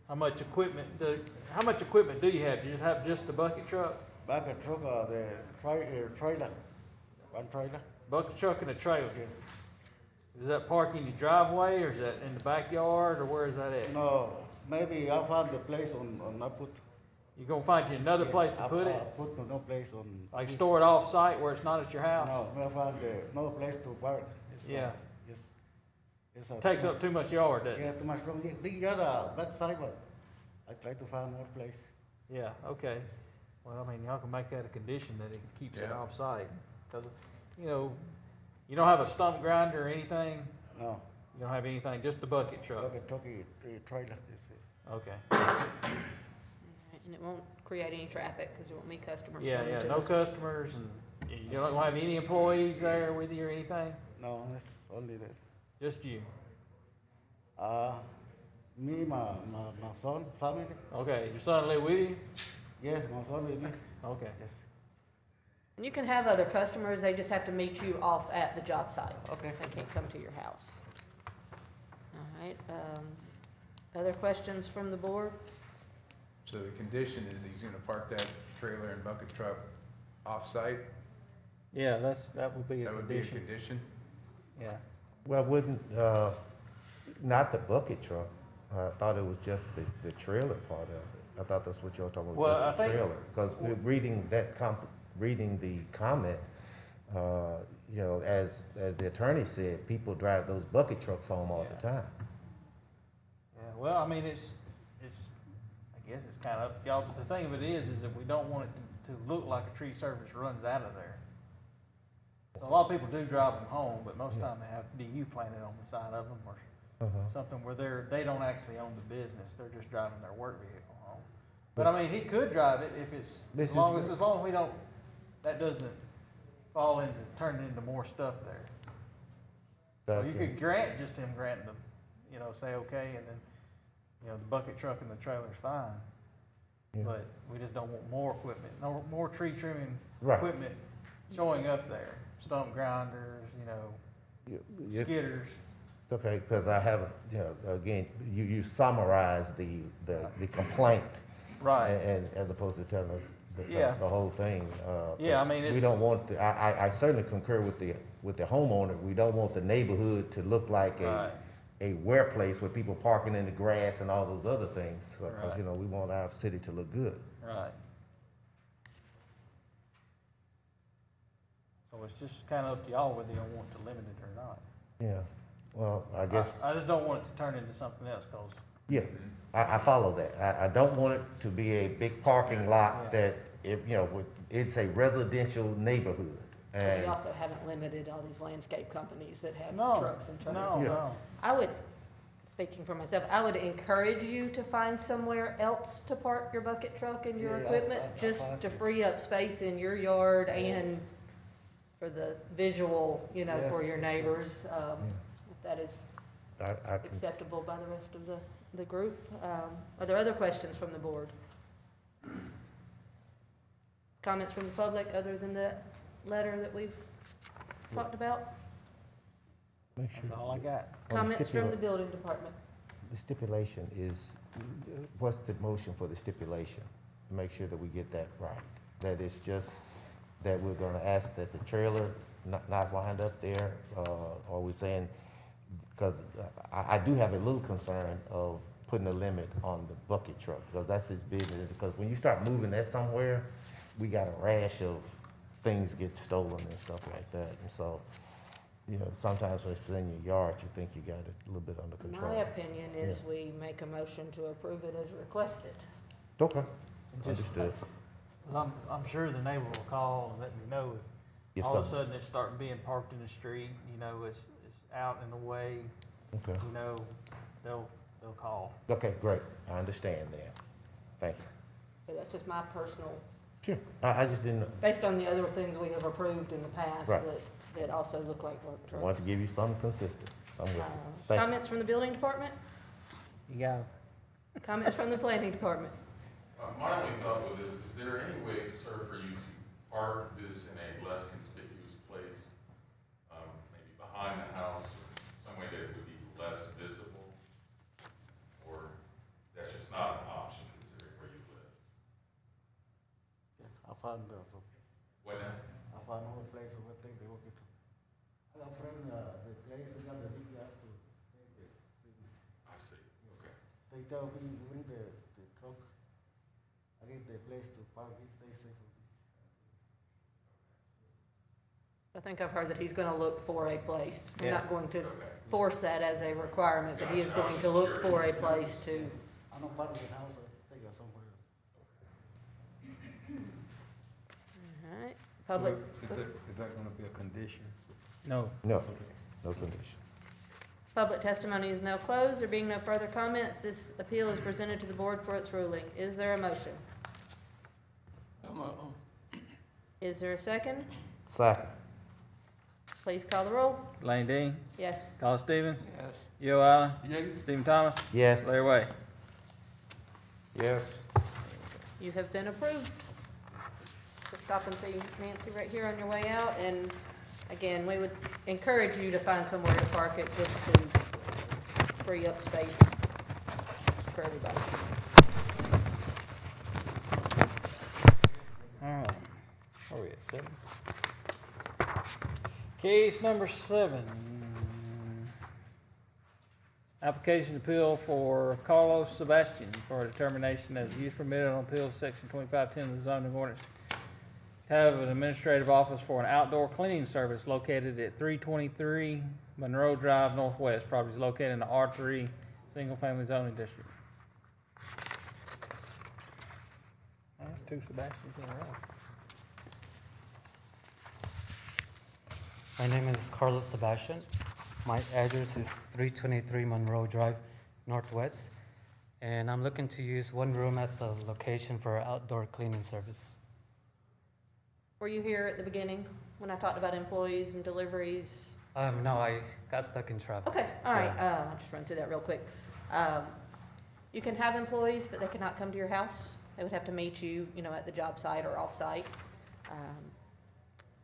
how much equipment do you have? Do you just have just the bucket truck? Bucket truck, the trailer, one trailer. Bucket truck and a trailer? Yes. Is that parked in your driveway, or is that in the backyard, or where is that at? No, maybe I found the place on I put. You gonna find you another place to put it? I put no place on. Like store it off-site where it's not at your house? No, I found no place to park. It's, Yeah. Yes. It's Takes up too much yard, doesn't it? Yeah, too much room. Big yard, backside, but I try to find more place. Yeah, okay. Well, I mean, y'all can make that a condition that it keeps it Yeah. off-site. Cause, you know, you don't have a stump grinder or anything? No, You don't have anything, just the bucket truck? bucket truck, trailer, that's it. Okay. And it won't create any traffic, because there won't be customers Yeah, coming yeah, to no it. customers, and you don't have any employees there with you or anything? No, that's only that. Just you? Me, my son, family. Okay, your son live with you? Yes, my son with me. Okay. Yes. And you can have other customers, they just have to meet you off at the job site. Okay. They can't come to your house. All right, other questions from the board? So the condition is he's gonna park that trailer and bucket truck off-site? Yeah, that would be a That would be a condition. condition? Yeah. Well, wouldn't, not the bucket truck. I thought it was just the trailer part of it. I thought that's what you were talking Well, about, I just the think- trailer. Because reading reading the comment, you know, as the attorney said, people drive those bucket trucks home all the time. Yeah, well, I mean, I guess it's kind of up to y'all, but the thing of it is that we don't want it to look like a tree service runs out of there. A lot of people do drive them home, but most of the time they have DU planted on the side of them or something where they don't actually own the business, they're just driving their work vehicle home. But I mean, he could drive it if it's, as long as we don't, that doesn't fall into, turning into more stuff there. So you could grant, just him granting the, you know, say, okay, and then, you know, the bucket truck and the trailer's fine. Yeah. But we just don't want more equipment, no more tree trimming Right. equipment showing up there. Stump grinders, you know, skidders. Okay, because I haven't, you know, again, you summarize the complaint. Right. And as opposed to telling us Yeah. the whole thing. Yeah, I 'cause mean, we it's- don't want to, I certainly concur with the homeowner. We don't want the neighborhood to look like Right. a wear place with people parking in the grass and all those other things. Because, Right. you know, we want our city to look good. Right. So it's just kind of up to y'all whether y'all want to limit it or not. Yeah, well, I guess, I just don't want it to turn into something else, cause. yeah, I follow that. I don't want it to be a big parking lot Yeah. that, you know, it's a residential neighborhood. But we And, also haven't limited all these landscape companies that have No, trucks and trailers. no, Yeah. no. I would, speaking for myself, I would encourage you to find somewhere else to park your bucket truck and your Yeah, equipment, I just find to it. free up space in your yard and for the visual, you know, for Yes, your yes, yes. neighbors, if that is I can, acceptable by the rest of the group. Are there other questions from the board? Comments from the public other than that letter that we've talked about? make sure. That's all I got. Comments from the building department? The stipulation is, what's the motion for the stipulation? Make sure that we get that right. That it's just that we're gonna ask that the trailer not wind up there, or we saying, because I do have a little concern of putting a limit on the bucket truck, because that's his business. Because when you start moving that somewhere, we got a rash of things get stolen and stuff like that. And so, you know, sometimes when it's in your yard, you think you got it a little bit under control. My opinion is we make a motion to approve it as requested. Okay, Just- understood. 'Cause I'm sure the neighbor will call and let me know If if all of a some- sudden it's starting being parked in the street, you know, it's out in the way, Okay, you know, they'll call. okay, great, I understand that. Thank you. So that's just my personal, Sure. I just didn't, based on the other things we have approved in the past Right. that also look like work I wanted trucks. to give you something consistent. I'm with you. Thank you. Comments from the building department? You got Comments from the planning department? My only thought with this, is there any way, sir, for you to park this in a less conspicuous place? Maybe behind the house, or some way that it would be less visible? Or that's just not an option considering where you live? I found some. What now? I found one place where they work it. I got friend, the place got the big gas to take it. I see, okay. They tell me bring the truck. I get the place to park it. They say for me. I think I've heard that he's gonna look for a place. We're Yeah. not going to Okay. force that as a requirement, but he is Gotcha. I was going to just look for a curious. place to. I don't park in the house. I take it somewhere else. Alright, public, If that gonna be a condition? No. No, no condition. Public testimony is now closed. There being no further comments, this appeal is presented to the board for its ruling. Is there a motion? Is there a second? Second. Please call the roll. Lane Dean, Yes. Colin Stevens, Yes. Joe Allen, Yay. Stephen Thomas, Yes. Larry Way. Yes. You have been approved. So stop and see Nancy right here on your way out, and again, we would encourage you to find somewhere to park it just to free up space for everybody. All right, where we at, 7? Case number 7. Application appeal for Carlos Sebastian for a determination as use permitted on appeal section 2510 of the zoning ordinance. Have an administrative office for an outdoor cleaning service located at 323 Monroe Drive Northwest. Property is located in the R3 Single Family Zoning District. That's 2 Sebastians in a row. My name is Carlos Sebastian. My address is 323 Monroe Drive, Northwest, and I'm looking to use one room at the location for outdoor cleaning service. Were you here at the beginning when I talked about employees and deliveries? No, I got stuck in traffic. Okay, all right, I'll just run through that real quick. You can have employees, but they cannot come to your house. They would have to meet you, at the job site or off-site.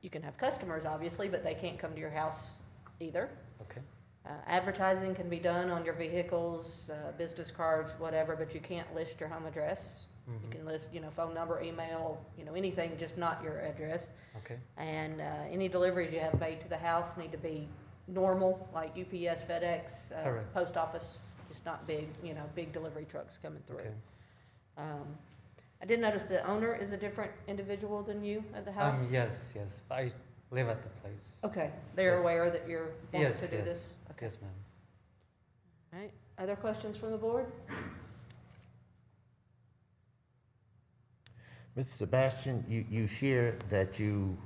You can have customers, obviously, but they can't come to your house either. Okay. Advertising can be done on your vehicles, business cards, whatever, but you can't list your home address. You can list, phone number, email, anything, just not your address. Okay. And any deliveries you have made to the house need to be normal, like UPS, FedEx, Correct. post office, just not big, big delivery trucks coming through. Okay. I did notice the owner is a different individual than you at the house? Yes. I live at the place. Okay, they're Yes. aware that you're wanting Yes, to do yes. this? Okay. Yes, ma'am. All right, other questions from the board? Mr. Sebastian, you share that you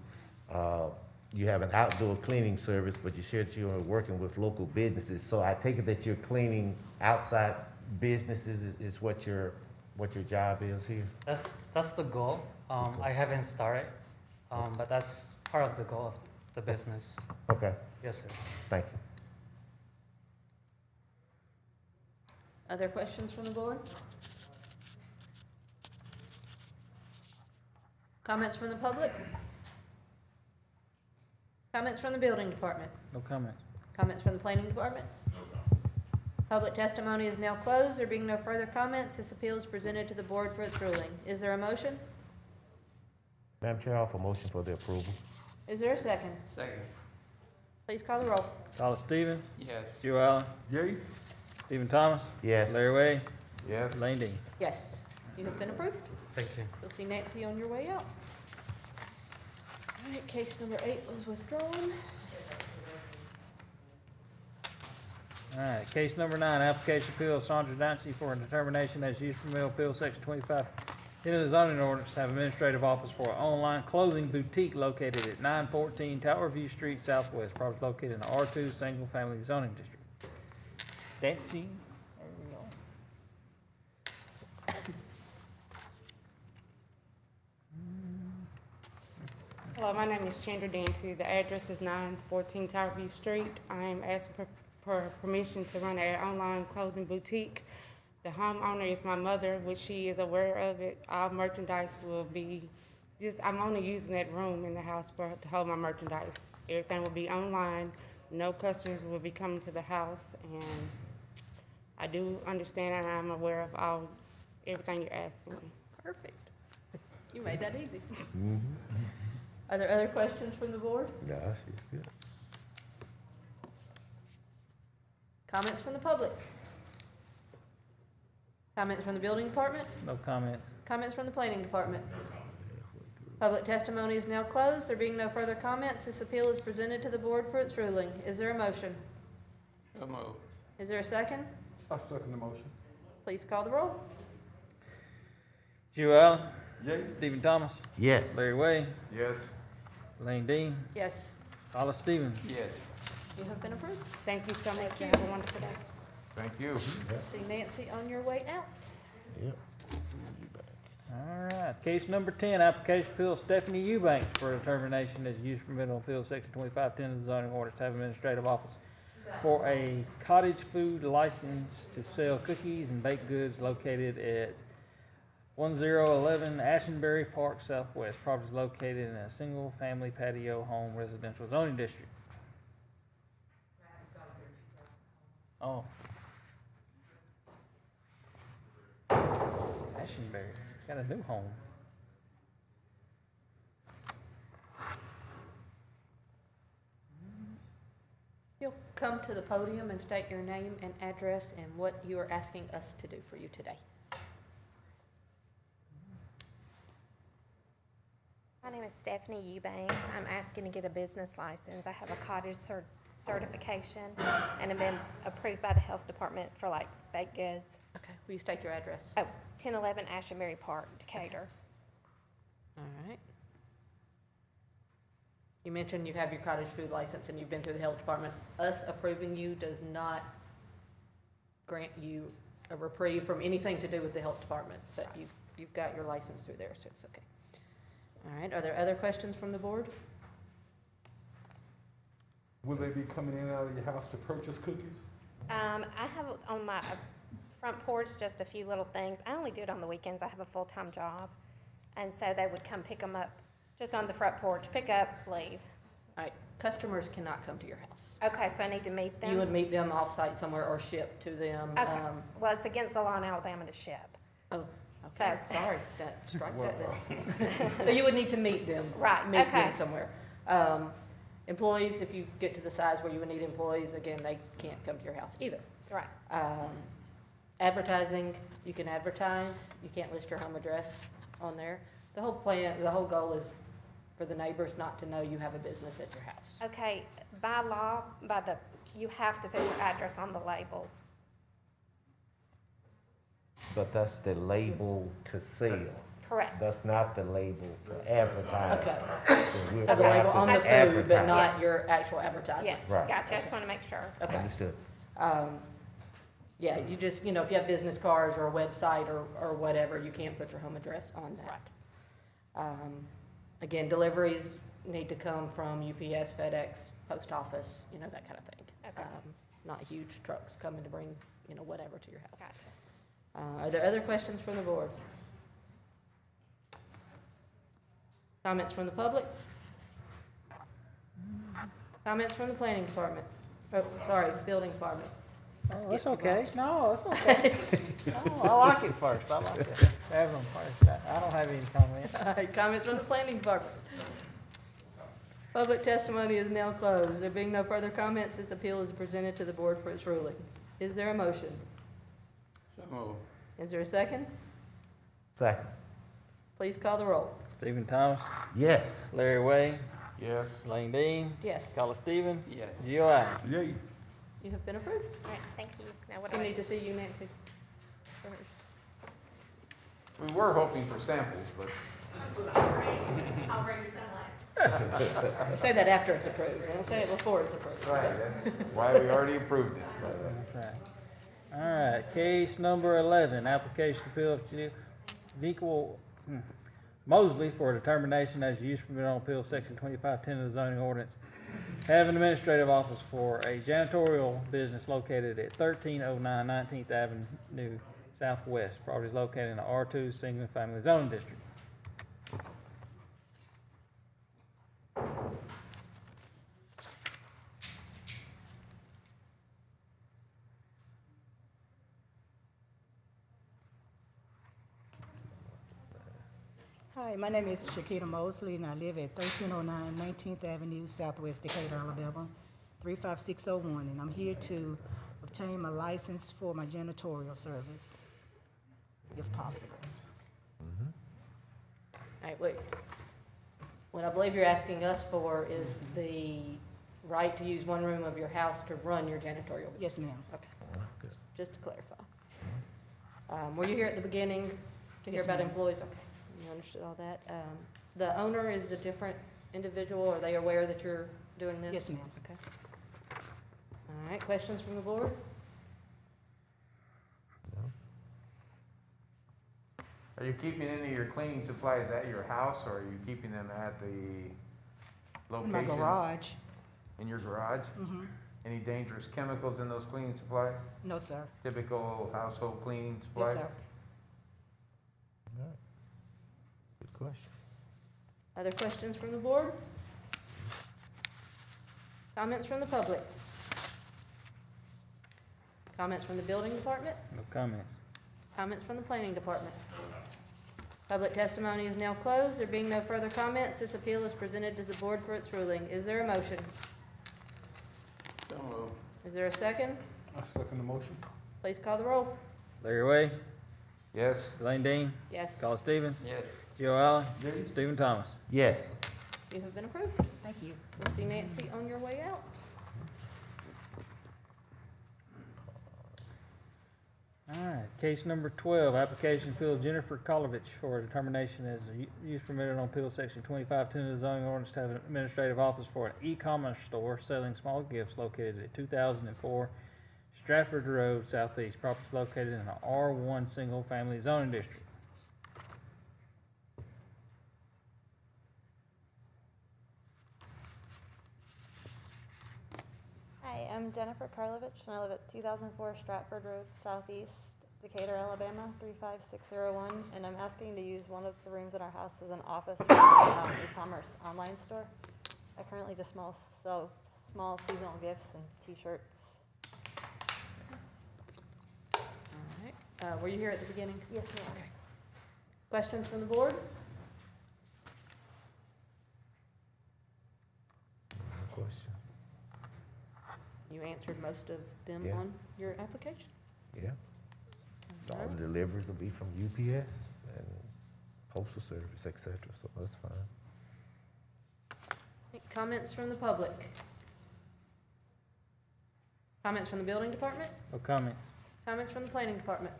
have an outdoor cleaning service, but you share that you are working with local businesses. So I take it that you're cleaning outside businesses is what your job is here? That's the goal. I haven't started, but that's part of the goal of the business. Okay, Yes, sir. thank you. Other questions from the board? Comments from the public? Comments from the building department? No comment. Comments from the planning department? No comment. Public testimony is now closed. There being no further comments, this appeal is presented to the board for its ruling. Is there a motion? Madam Chair, I offer motion for the approval. Is there a second? Second. Please call the roll. Colin Stevens, Yes. Joe Allen, Yay. Stephen Thomas, Yes. Larry Way, Yes. Lane Dean. Yes, you have been approved. Thank you. You'll see Nancy on your way out. All right, case number 8 was withdrawn. All right, case number 9, application appeal of Sandra Dancy for a determination as use permit appeal section 25 in the zoning ordinance to have administrative office for an online clothing boutique located at 914 Tower View Street Southwest. Property located in the R2 Single Family Zoning District. Dancy, there we go. Hello, my name is Chandra Dancy. The address is 914 Tower View Street. I am asking for permission to run an online clothing boutique. The homeowner is my mother, which she is aware of it. All merchandise will be I'm only using that room in the house to hold my merchandise. Everything will be online. No customers will be coming to the house, and I do understand and I'm aware of everything you're asking me. Perfect. You made that easy. Are there other questions from the board? No, she's good. Comments from the public? Comments from the building department? No comment. Comments from the planning department? Public testimony is now closed. There being no further comments, this appeal is presented to the board for its ruling. Is there a motion? So moved. Is there a second? I second the motion. Please call the roll. Joe Allen, Yay. Stephen Thomas, Yes. Larry Way, Yes. Elaine Dean, Yes, Hollis Stevens. Yes. you have been approved. Thank you so much. Thank Have a wonderful day. Thank you. See Nancy on your way out. Yep. All right, case number 10, application appeal Stephanie Eubanks for determination as use permitted on field section 2510 of the zoning ordinance, have administrative office for a cottage food license to sell cookies and baked goods located at 1011 Ashenberry Park Southwest. Property is located in a single-family patio home residential zoning district. Oh. Ashenberry, got a new home. You'll come to the podium and state your name and address and what you are asking us to do for you today. My name is Stephanie Eubanks. I'm asking to get a business license. I have a cottage certification and have been approved by the health department for like baked goods. Okay, will you state your address? Oh, 1011 Ashenberry Park, Decatur. All right. You mentioned you have your cottage food license and you've been through the health department. Us approving you does not grant you a reprieve from anything to do with the health department, but you've got your license through there, so it's okay. All right, are there other questions from the board? Will they be coming in and out of your house to purchase cookies? I have on my front porch just a few little things. I only do it on the weekends. I have a full-time job. And so they would come pick them up just on the front porch, pick up, leave. All right, customers cannot come to your house. Okay, so I need to meet them? You would meet them off-site somewhere or ship to them. Okay, well, it's against the law in Alabama to ship. Oh, okay, sorry, strike that then. So you would need to meet them. Right, Meet okay. them somewhere. Employees, if you get to the size where you would need employees, again, they can't come to your house either. Right. Advertising, you can advertise, you can't list your home address on there. The whole plan, the whole goal is for the neighbors not to know you have a business at your house. Okay, by law, you have to put your address on the labels. But that's the label to sell. Correct. That's not the label for advertising. Okay. So we're So the gonna label have on to the food, but advertise. not your actual advertisement. Yes, Right. gotcha. I just want to make sure. Okay. Understood. Yeah, you just, if you have business cards or a website or whatever, you can't put your home address on that. Again, deliveries need to come from UPS, FedEx, post office, that kind of thing. Okay. Not huge trucks coming to bring, whatever to your house. Gotcha. Are there other questions from the board? Comments from the public? Comments from the planning department? Oh, sorry, building department. Oh, that's okay. No, that's okay. No, I like it first. I like it. Have them first. I don't have any comments. All right, comments from the planning department. Public testimony is now closed. There being no further comments, this appeal is presented to the board for its ruling. Is there a motion? So moved. Is there a second? Second. Please call the roll. Stephen Thomas, Yes. Larry Way, Yes. Lane Dean, Yes, Hollis Stevens, Yes. Gio Allen. Yay. you have been approved. All right, thank you. Now what do We I need to see you, Nancy. first. We were hoping for samples, but I'll bring you some later. Say that after it's approved. Don't say it before it's approved. right, that's why we already approved it. That's right. All right, case number 11, application appeal of Equal Mosley for determination as use permit on appeal section 2510 of the zoning ordinance. Have an administrative office for a janitorial business located at 1309 19th Avenue Southwest. Property is located in the R2 single family zoning district. Hi, my name is Shakita Mosley, and I live at 1309 19th Avenue, Southwest Decatur, Alabama, 35601, and I'm here to obtain my license for my janitorial service, if possible. All right, wait. What I believe you're asking us for is the right to use one room of your house to run your janitorial business. Yes, ma'am. Okay, just to clarify. Were you here at the beginning to hear Yes, about ma'am. employees? Okay, you understood all that. The owner is a different individual? Are they aware that you're doing this? Yes, ma'am. Okay. All right, questions from the board? Are you keeping any of your cleaning supplies at your house, or are you keeping them at the In location? my garage. In your garage? Mm-hmm. Any dangerous chemicals in those cleaning supplies? No, sir. Typical household cleaning supplies? Yes, sir. All right. Good question. Other questions from the board? Comments from the public? Comments from the building department? No comments. Comments from the planning department? Public testimony is now closed. There being no further comments, this appeal is presented to the board for its ruling. Is there a motion? So moved. Is there a second? I second the motion. Please call the roll. Larry Way, Yes? Elaine Dean, Yes. Carl Stevens, Yes. Joe Allen, Stephen Thomas. Yes. You have been approved. Thank you. We'll see Nancy on your way out. All right, case number 12, application appeal Jennifer Kolovich for a determination as a use permitted on appeal section 2510 of the zoning ordinance to have an administrative office for an e-commerce store selling small gifts located at 2004 Stratford Road Southeast. Property is located in an R1 single family zoning district. Hi, I'm Jennifer Karlovich, and I live at 2004 Stratford Road Southeast, Decatur, Alabama, 35601, and I'm asking to use one of the rooms in our house as an office for an e-commerce online store. I currently just sell small seasonal gifts and t-shirts. All right. Were you here at the beginning? Yes, ma'am. Okay. Questions from the board? Question. You answered most of them Yeah. on your application. Yeah. All the deliveries will be from UPS and postal service, et cetera, so that's fine. Comments from the public? Comments from the building department? No comment. Comments from the planning department?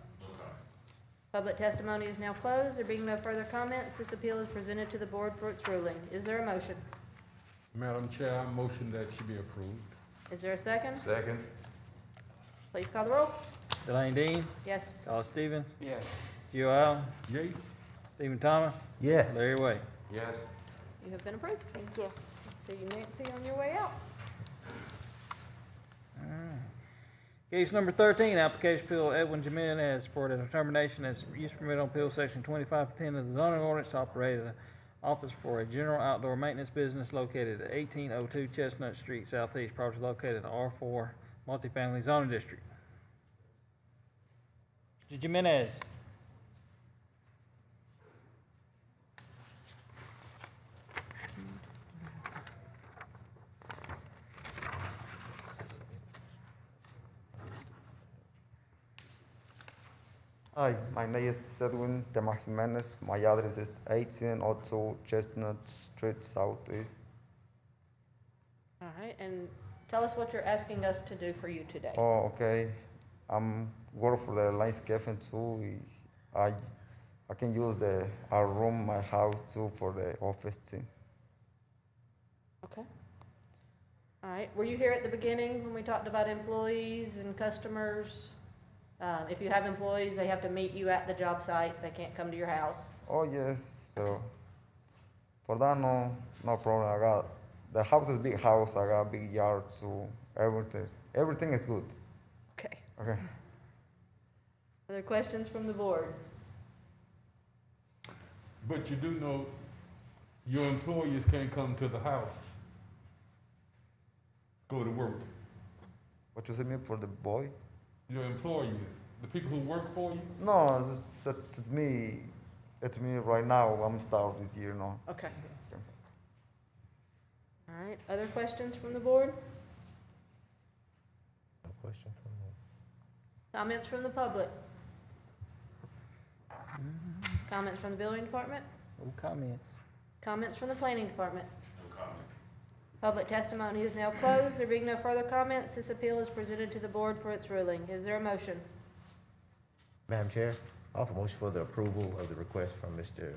Public testimony is now closed. There being no further comments, this appeal is presented to the board for its ruling. Is there a motion? Madam Chair, I motion that she be approved. Is there a second? Second? Please call the roll. Elaine Dean, Yes. Carl Stevens, Yes. Joe Allen, Yay. Stephen Thomas, Yes. Larry Way. Yes. You have been approved. Thank you. See you, Nancy, on your way out. All right. Case number 13, application appeal Edwin Jimenez for the determination as use permit on appeal section 2510 of the zoning ordinance to operate an office for a general outdoor maintenance business located at 1802 Chestnut Street Southeast. Property located in R4 multifamily zoning district. Mr. Jimenez. Hi, my name is Edwin Tema Jimenez. My address is 1802 Chestnut Street Southeast. All right, and tell us what you're asking us to do for you today. Oh, okay. I'm work for the landscaping too. I can use our room, my house too, for the office too. Okay. All right, were you here at the beginning when we talked about employees and customers? If you have employees, they have to meet you at the job site. They can't come to your house. Oh yes, pero for that no problem. I got the house is big house. I got big yard too. Everything is good. Okay. Okay. Other questions from the board? But you do know your employees can't come to the house, go to work. What you say me for the boy? Your employees, the people who work for you? No, it's me. It's me right now. I'm starting this year now. Okay. All right, other questions from the board? No question from me. Comments from the public? Comments from the building department? No comments. Comments from the planning department? No comment. Public testimony is now closed. There being no further comments, this appeal is presented to the board for its ruling. Is there a motion? Madam Chair, I offer motion for the approval of the request from Mr.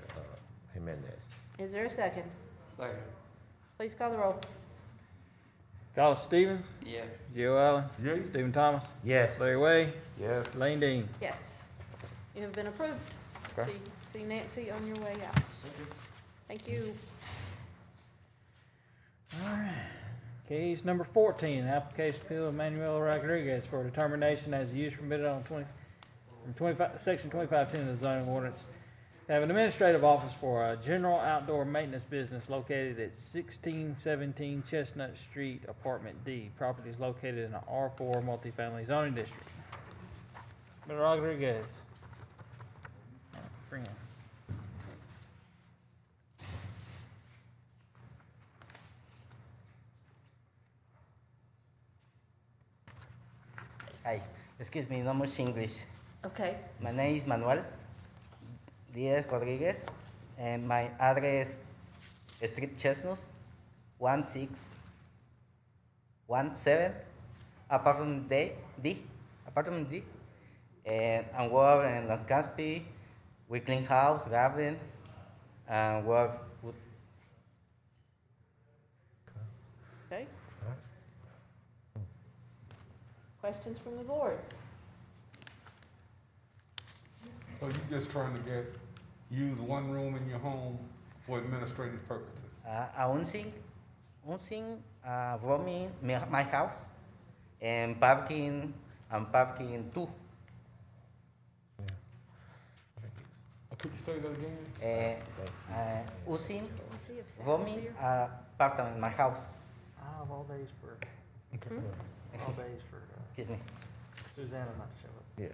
Jimenez. Is there a second? Second. Please call the roll. Collis Stevens? Yeah. Joe Allen? Stephen Thomas? Yes. Larry Way? Yes. Lane Dean? Yes. You have been approved. Okay. See Nancy on your way out. Thank you. All right. Case number 14, application appeal of Manuel Rodriguez for determination as use permitted on section 2510 of the zoning ordinance. To have an administrative office for a general outdoor maintenance business located at 1617 Chestnut Street, Apartment D. Property is located in an R4 multifamily zoning district. Mr. Rodriguez. Bring it. Hi, excuse me, no much English. Okay. My name is Manuel Diaz Rodriguez, and my address is Street Chestnut, 1617, apartment D, and I work in Las Caspi. We clean house, garden, and work with. Okay. Questions from the board? So you just trying to use one room in your home for administrative purposes? Using roaming my house and parking too. Could you say that again? Using roaming apartment in my house. I have all days for, all days for, Excuse me. Susanna not to show up. Yeah.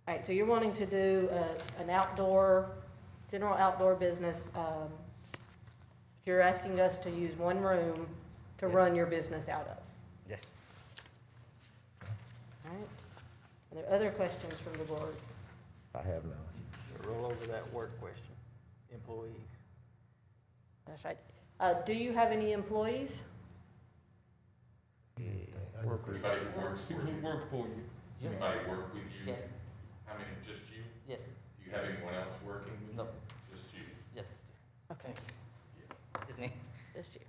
All right, so you're wanting to do an outdoor, general outdoor business. You're asking us to use one room to run your business out of. Yes. All right. Are there other questions from the board? I have none. Roll over that work question. Employees. That's right. Do you have any employees? Anybody who works for you? Who work for you? Anybody work with you? Yes. How many, just you? Yes. Do you have anyone else working with you? No. Just you? Yes. Okay. Excuse me. Just you.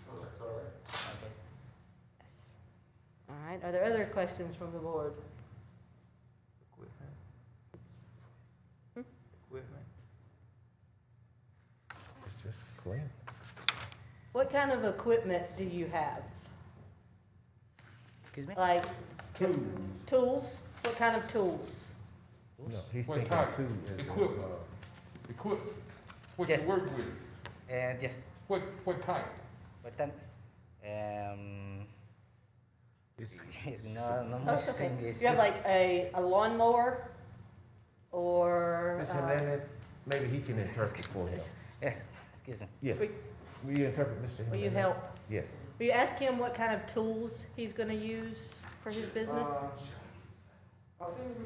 Oh, that's all right. Okay. Yes. All right. Are there other questions from the board? Equipment. Hmm? Equipment. It's just clean. What kind of equipment do you have? Excuse me? Like tools? What kind of tools? No, he's What thinking type? too. As Equipment. Equipment. What Yes. you work with? Yes. What type? What time? It's No Oh, much it's okay. English. You have like a lawnmower or? Mr. Hernandez, maybe he can interpret for him. Yes. Excuse me. Yeah. Will you interpret, Mr. Hernandez? Will you help? Yes. Will you ask him what kind of tools he's gonna use for his business? I think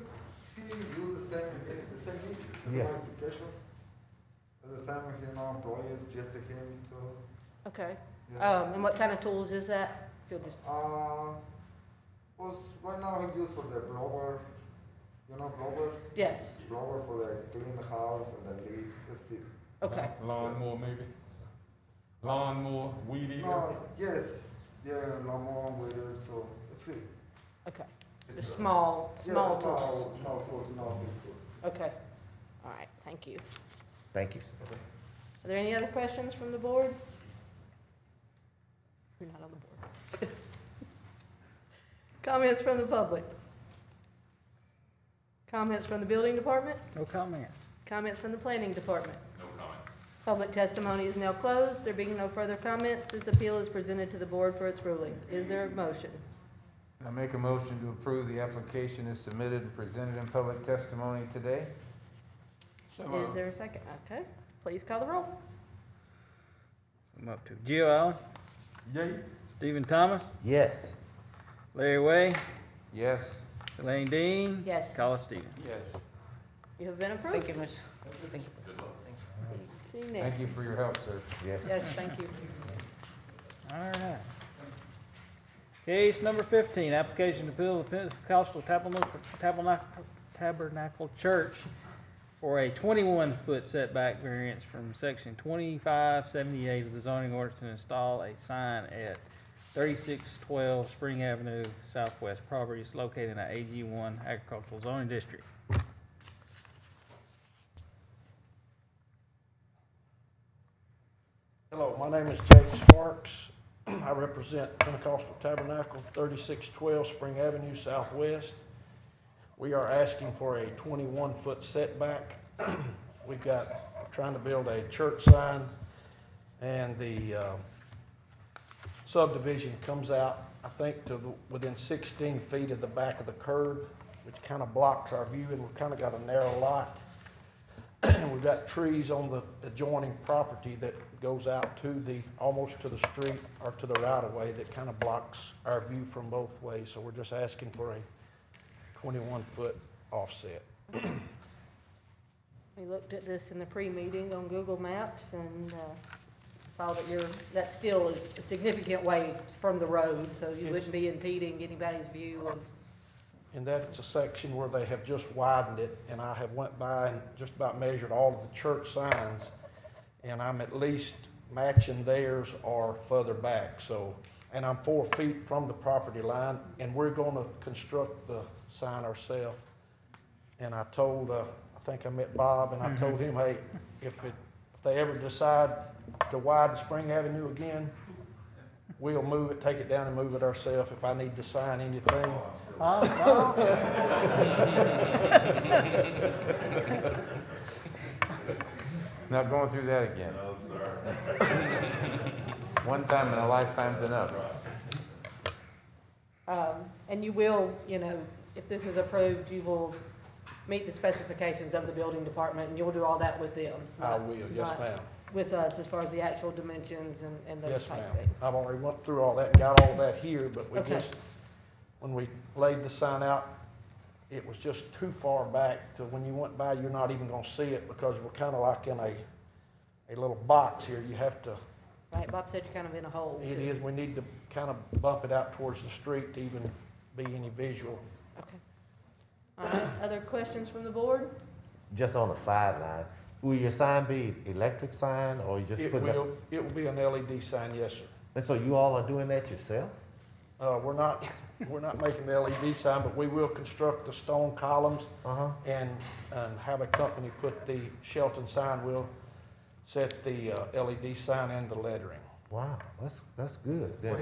he uses the same thing, the Yeah. same application. The same, employees, just him too. Okay. Yeah. And what kind of tools is that? If you'll just, Was right now he used for the blower, blowers? Yes. Blower for the clean house and the leaves, that's it. Okay. Lawnmower maybe? Lawnmower, weed eater? No, yes, yeah, lawnmower, weeder, so that's it. Okay. It's Just a- small Yeah, tools. Small tools, not big tools. Okay. All right, thank you. Thank you. Are there any other questions from the board? You're not on the board. Comments from the public? Comments from the building department? No comments. Comments from the planning department? No comment. Public testimony is now closed. There being no further comments, this appeal is presented to the board for its ruling. Is there a motion? I make a motion to approve the application as submitted and presented in public testimony today. Is there a second? Okay, please call the roll. I'm up to Joe Allen? Yay. Stephen Thomas? Yes. Larry Way? Yes. Elaine Dean? Yes. Collis Stevens? Yes. You have been approved. Thank you, Miss. Thank you. Good luck. See you next. Thank you for your help, sir. Yes. Yes, thank you. All right. Case number 15, application to appeal the Pentecostal Tabernacle Tabernacle Church for a 21-foot setback variance from section 2578 of the zoning ordinance to install a sign at 3612 Spring Avenue Southwest. Property is located in an AG1 agricultural zoning district. Hello, my name is James Sparks. I represent Pentecostal Tabernacle, 3612 Spring Avenue Southwest. We are asking for a 21-foot setback. We've got, trying to build a church sign, and the subdivision comes out, I think, to within 16 feet of the back of the curb, which kind of blocks our view, and we've kind of got a narrow lot. We've got trees on the adjoining property that goes out to almost to the street or to the right of way that kind of blocks our view from both ways. So we're just asking for a 21-foot offset. We looked at this in the pre-meeting on Google Maps and saw that that's still a significant way from the road, so you wouldn't be impeding anybody's view of. And that's a section where they have just widened it, and I have went by and just about measured all of the church signs, and I'm at least matching theirs or further back. So, and I'm 4 feet from the property line, and we're going to construct the sign ourselves. And I told, I think I met Bob, and I told him, hey, if they ever decide to widen Spring Avenue again, we'll move it, take it down and move it ourselves if I need to sign anything. Not going through that again. No, sir. One time in a lifetime's enough. And you will, if this is approved, you will meet the specifications of the building department, and you'll do all that with them. I will, yes, ma'am. With us, as far as the actual dimensions and those type of things. I've already went through all that and got all that here, but we Okay. just, when we laid the sign out, it was just too far back to when you went by, you're not even gonna see it because we're kind of like in a little box here. You have to. Right, Bob said you're kind of in a hole. It too. is, we need to kind of bump it out towards the street to even be any visual. Okay. All right, other questions from the board? Just on the sideline, will your sign be electric sign or you just It put it up? will be an LED sign, yes, sir. And so you all are doing that yourself? We're not making the LED sign, but we will construct the stone columns and have a company put the Shelton sign. We'll set the LED sign and the lettering. Wow, that's good. Well,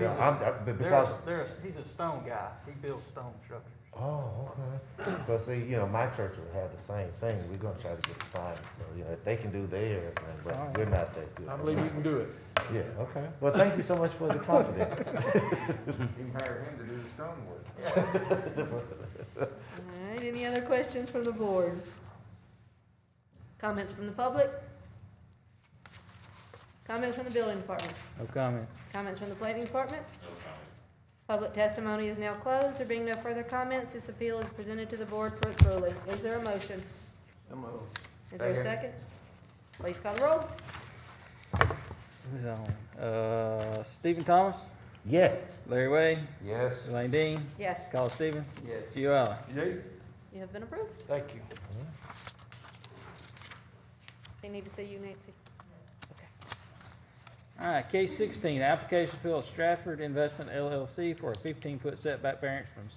he's a stone guy. He builds stone structures. Oh, okay. But see, my church would have the same thing. We're gonna try to get the sign, so, if they can do theirs, man, but we're not that good. I believe we can do it. Yeah, okay. Well, thank you so much for the confidence. You can hire him to do the stone work. All right, any other questions from the board? Comments from the public? Comments from the building department? No comment. Comments from the planning department? No comment. Public testimony is now closed. There being no further comments, this appeal is presented to the board for its ruling. Is there a motion? Is there a second? Please call the roll. Who's on? Stephen Thomas? Yes. Larry Way? Yes. Elaine Dean? Yes. Carl Stevens? Yes. Gio Allen? You have been approved. Thank you. They need to see you, Nancy. All right, case 16, application appeal of Stratford Investment LLC for a 15-foot setback variance from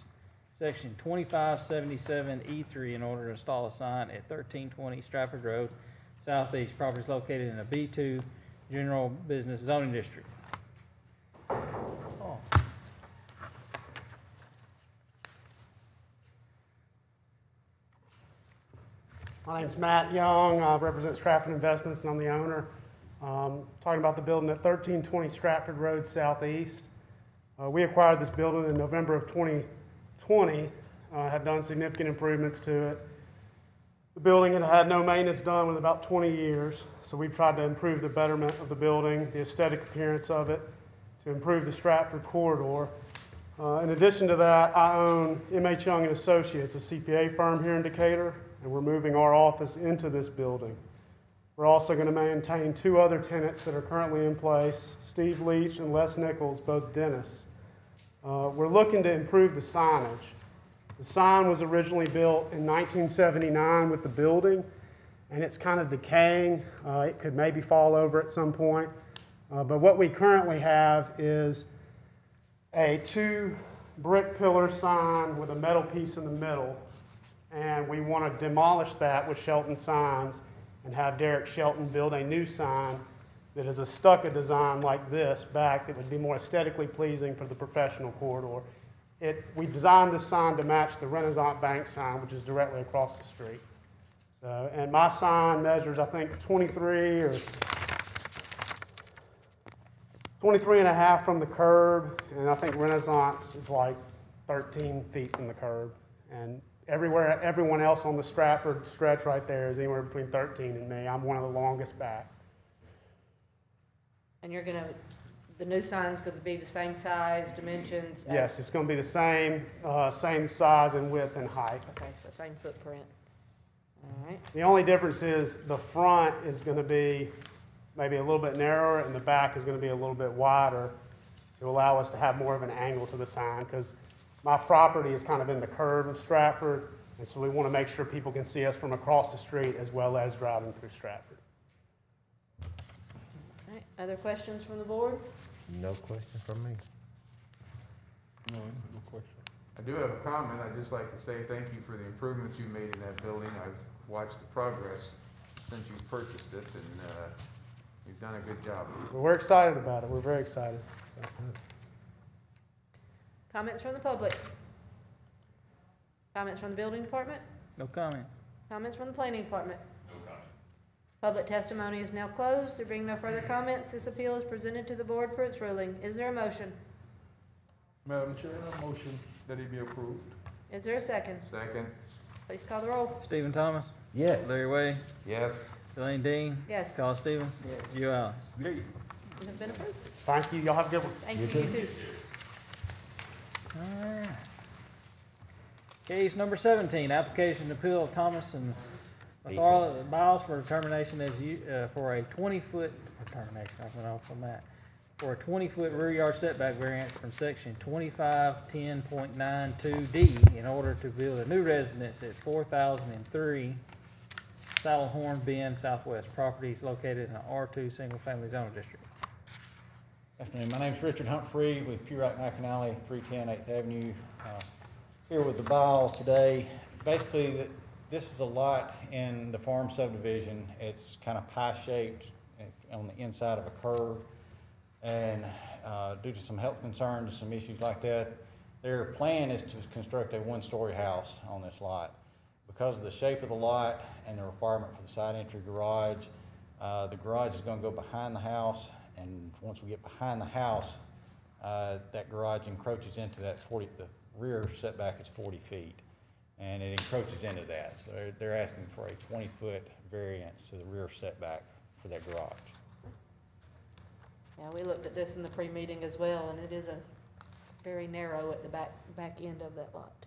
section 2577E3 in order to install a sign at 1320 Stratford Road, Southeast. Property is located in a B2 general business zoning district. Oh. My name's Matt Young. I represent Stratford Investments, and I'm the owner. Talking about the building at 1320 Stratford Road Southeast. We acquired this building in November of 2020, have done significant improvements to it. The building had had no maintenance done with about 20 years, so we've tried to improve the betterment of the building, the aesthetic appearance of it, to improve the Stratford corridor. In addition to that, I own M.H. Young & Associates, a CPA firm here in Decatur, and we're moving our office into this building. We're also going to maintain two other tenants that are currently in place, Steve Leach and Les Nichols, both dentists. We're looking to improve the signage. The sign was originally built in 1979 with the building, and it's kind of decaying. It could maybe fall over at some point. But what we currently have is a 2 brick pillar sign with a metal piece in the middle. And we want to demolish that with Shelton Signs and have Derek Shelton build a new sign that is a stucco design like this back that would be more aesthetically pleasing for the professional corridor. We designed this sign to match the Renaissance Bank sign, which is directly across the street. So, and my sign measures, I think, 23 and a half from the curb, and I think Renaissance is like 13 feet from the curb. And everyone else on the Stratford stretch right there is anywhere between 13 and me. I'm one of the longest back. And the new sign's gonna be the same size, dimensions? Yes, it's gonna be the same size and width and height. Okay, so same footprint. All right. The only difference is the front is gonna be maybe a little bit narrower, and the back is gonna be a little bit wider to allow us to have more of an angle to the sign, because my property is kind of in the curve of Stratford, and so we want to make sure people can see us from across the street as well as driving through Stratford. All right, other questions from the board? No question from me. No, no question. I do have a comment. I'd just like to say thank you for the improvements you made in that building. I've watched the progress since you purchased it, and you've done a good job. We're excited about it. We're very excited. So. Comments from the public? Comments from the building department? No comment. Comments from the planning department? No comment. Public testimony is now closed. There being no further comments, this appeal is presented to the board for its ruling. Is there a motion? Madam Chair, I motion that he be approved. Is there a second? Second. Please call the roll. Stephen Thomas? Yes. Larry Way? Yes. Elaine Dean? Yes. Carl Stevens? Yes. Joe Allen? Yay. You have been approved. Thank you. Y'all have a good one. Thank you, you too. All right. Case number 17, application to appeal of Thomas and Biles for determination for a 20-foot determination. I went off on that. For a 20-foot rear yard setback variance from section 2510.92D in order to build a new residence at 4003 Saddlehorn Bend Southwest. Property is located in an R2 single-family zoning district. Afternoon. My name is Richard Humphrey with Purite McAnally, 310 8th Avenue. Here with the Biles today. Basically, this is a lot in the farm subdivision. It's kind of pie-shaped on the inside of a curve. And due to some health concerns, some issues like that, their plan is to construct a one-story house on this lot. Because of the shape of the lot and the requirement for the side entry garage, the garage is going to go behind the house. And once we get behind the house, that garage encroaches into that the rear setback is 40 feet. And it encroaches into that. So they're asking for a 20-foot variance to the rear setback for that garage. Yeah, we looked at this in the pre-meeting as well, and it is a very narrow at the back end of that lot.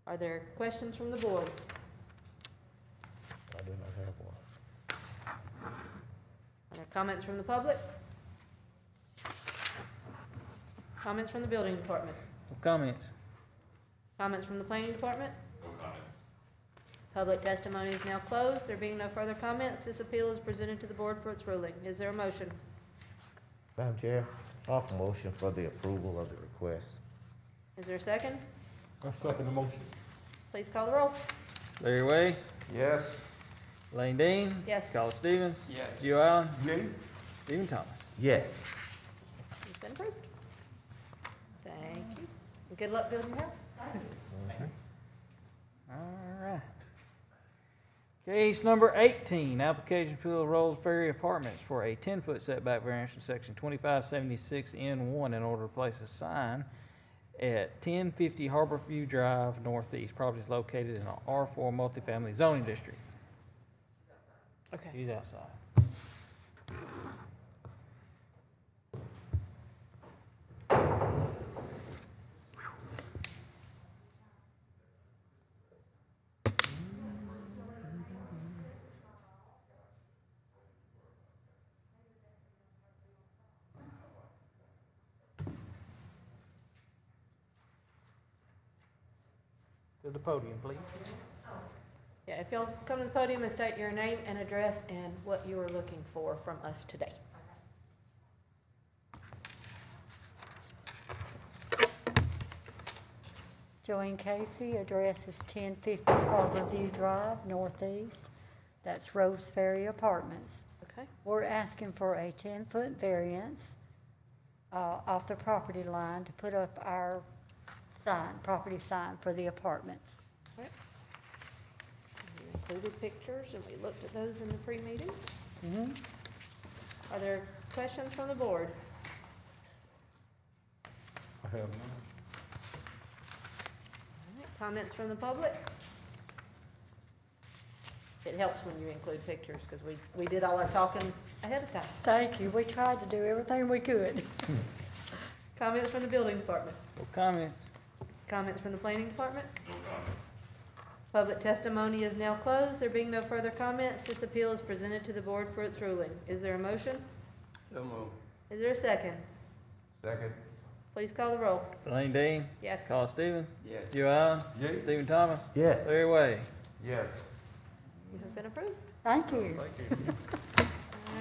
Are there questions from the board? I do not have one. Are there comments from the public? Comments from the building department? No comments. Comments from the planning department? No comments. Public testimony is now closed. There being no further comments, this appeal is presented to the board for its ruling. Is there a motion? Madam Chair, offer motion for the approval of the request. Is there a second? I second the motion. Please call the roll. Larry Way? Yes. Elaine Dean? Yes. Carl Stevens? Yes. Joe Allen? Yay. Stephen Thomas? Yes. It's been approved. Thank you. And good luck building your house. All right. Case number 18, application to appeal Rolls Ferry Apartments for a 10-foot setback variance from section 2576N1 in order to place a sign at 1050 Harborview Drive Northeast. Property is located in an R4 multifamily zoning district. Okay. He's outside. To the podium, please. Yeah, if you'll come to the podium and state your name and address and what you are looking for from us today. Joanne Casey, address is 1050 Harbor View Drive, Northeast. That's Rose Ferry Apartments. Okay. We're asking for a 10-foot variance off the property line to put up our sign, property sign for the apartments. All right. You included pictures, and we looked at those in the pre-meeting. Mm-hmm. Are there questions from the board? I have none. All right, comments from the public? It helps when you include pictures, because we did all our talking ahead of time. Thank you. We tried to do everything we could. Comments from the building department? No comments. Comments from the planning department? No comment. Public testimony is now closed. There being no further comments, this appeal is presented to the board for its ruling. Is there a motion? So moved. Is there a second? Second? Please call the roll. Blaine Dean. Yes. Carl Stevens. Yes. Joe Allen. Yay. Stephen Thomas. Yes. Larry Way. Yes. You have been approved. Thank you. All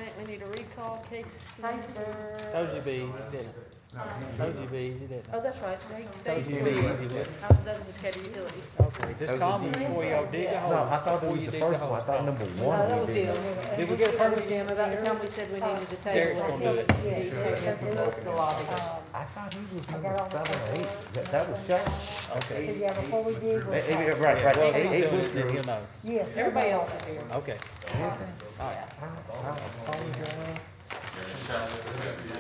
right, we need a recall case number. Told you be easy, didn't it? Told you be easy, didn't it? Oh, that's right. Told you be easy, didn't it? That was the Decatur Utilities. Okay, just call me before y'all dig a hole. No, I thought it Before was you the dig first hole. one. I thought number No, one that we was did. him. Did we get a permit? That was him about the time we said we needed to Derek's table. gonna do it. The lobby. I thought he was number 7 or 8. That was Shaq. Okay. Yeah, before we did. was- Right. Well, Eight he's doing was it, then through. he'll know. Yes. Everybody else is here. Okay.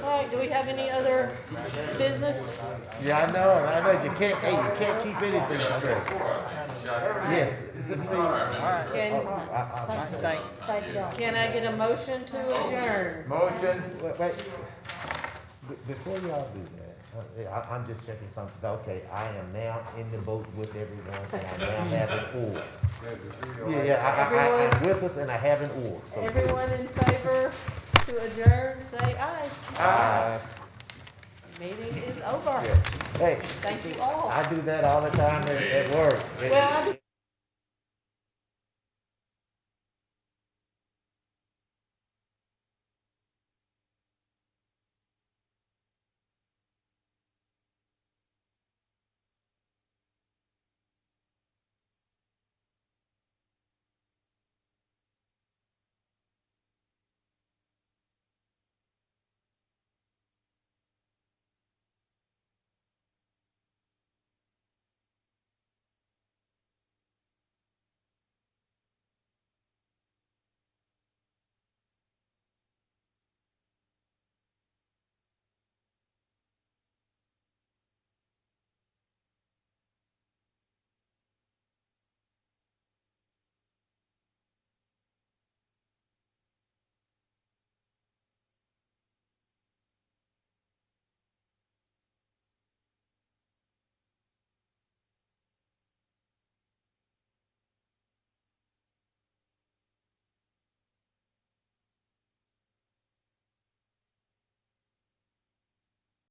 All right, do we have any other business? Yeah, I know. You can't keep anything straight. Yes. See, Can, can I get a motion to adjourn? Motion? wait. Before y'all do that, I'm just checking something. Okay, I am now in the boat with everyone, and I now have an oar. I'm with us, and I have an oar. So Everyone in favor to adjourn, say aye. Aye. Meeting is over. Hey, Thank you all. I do that all the time at work. Well, I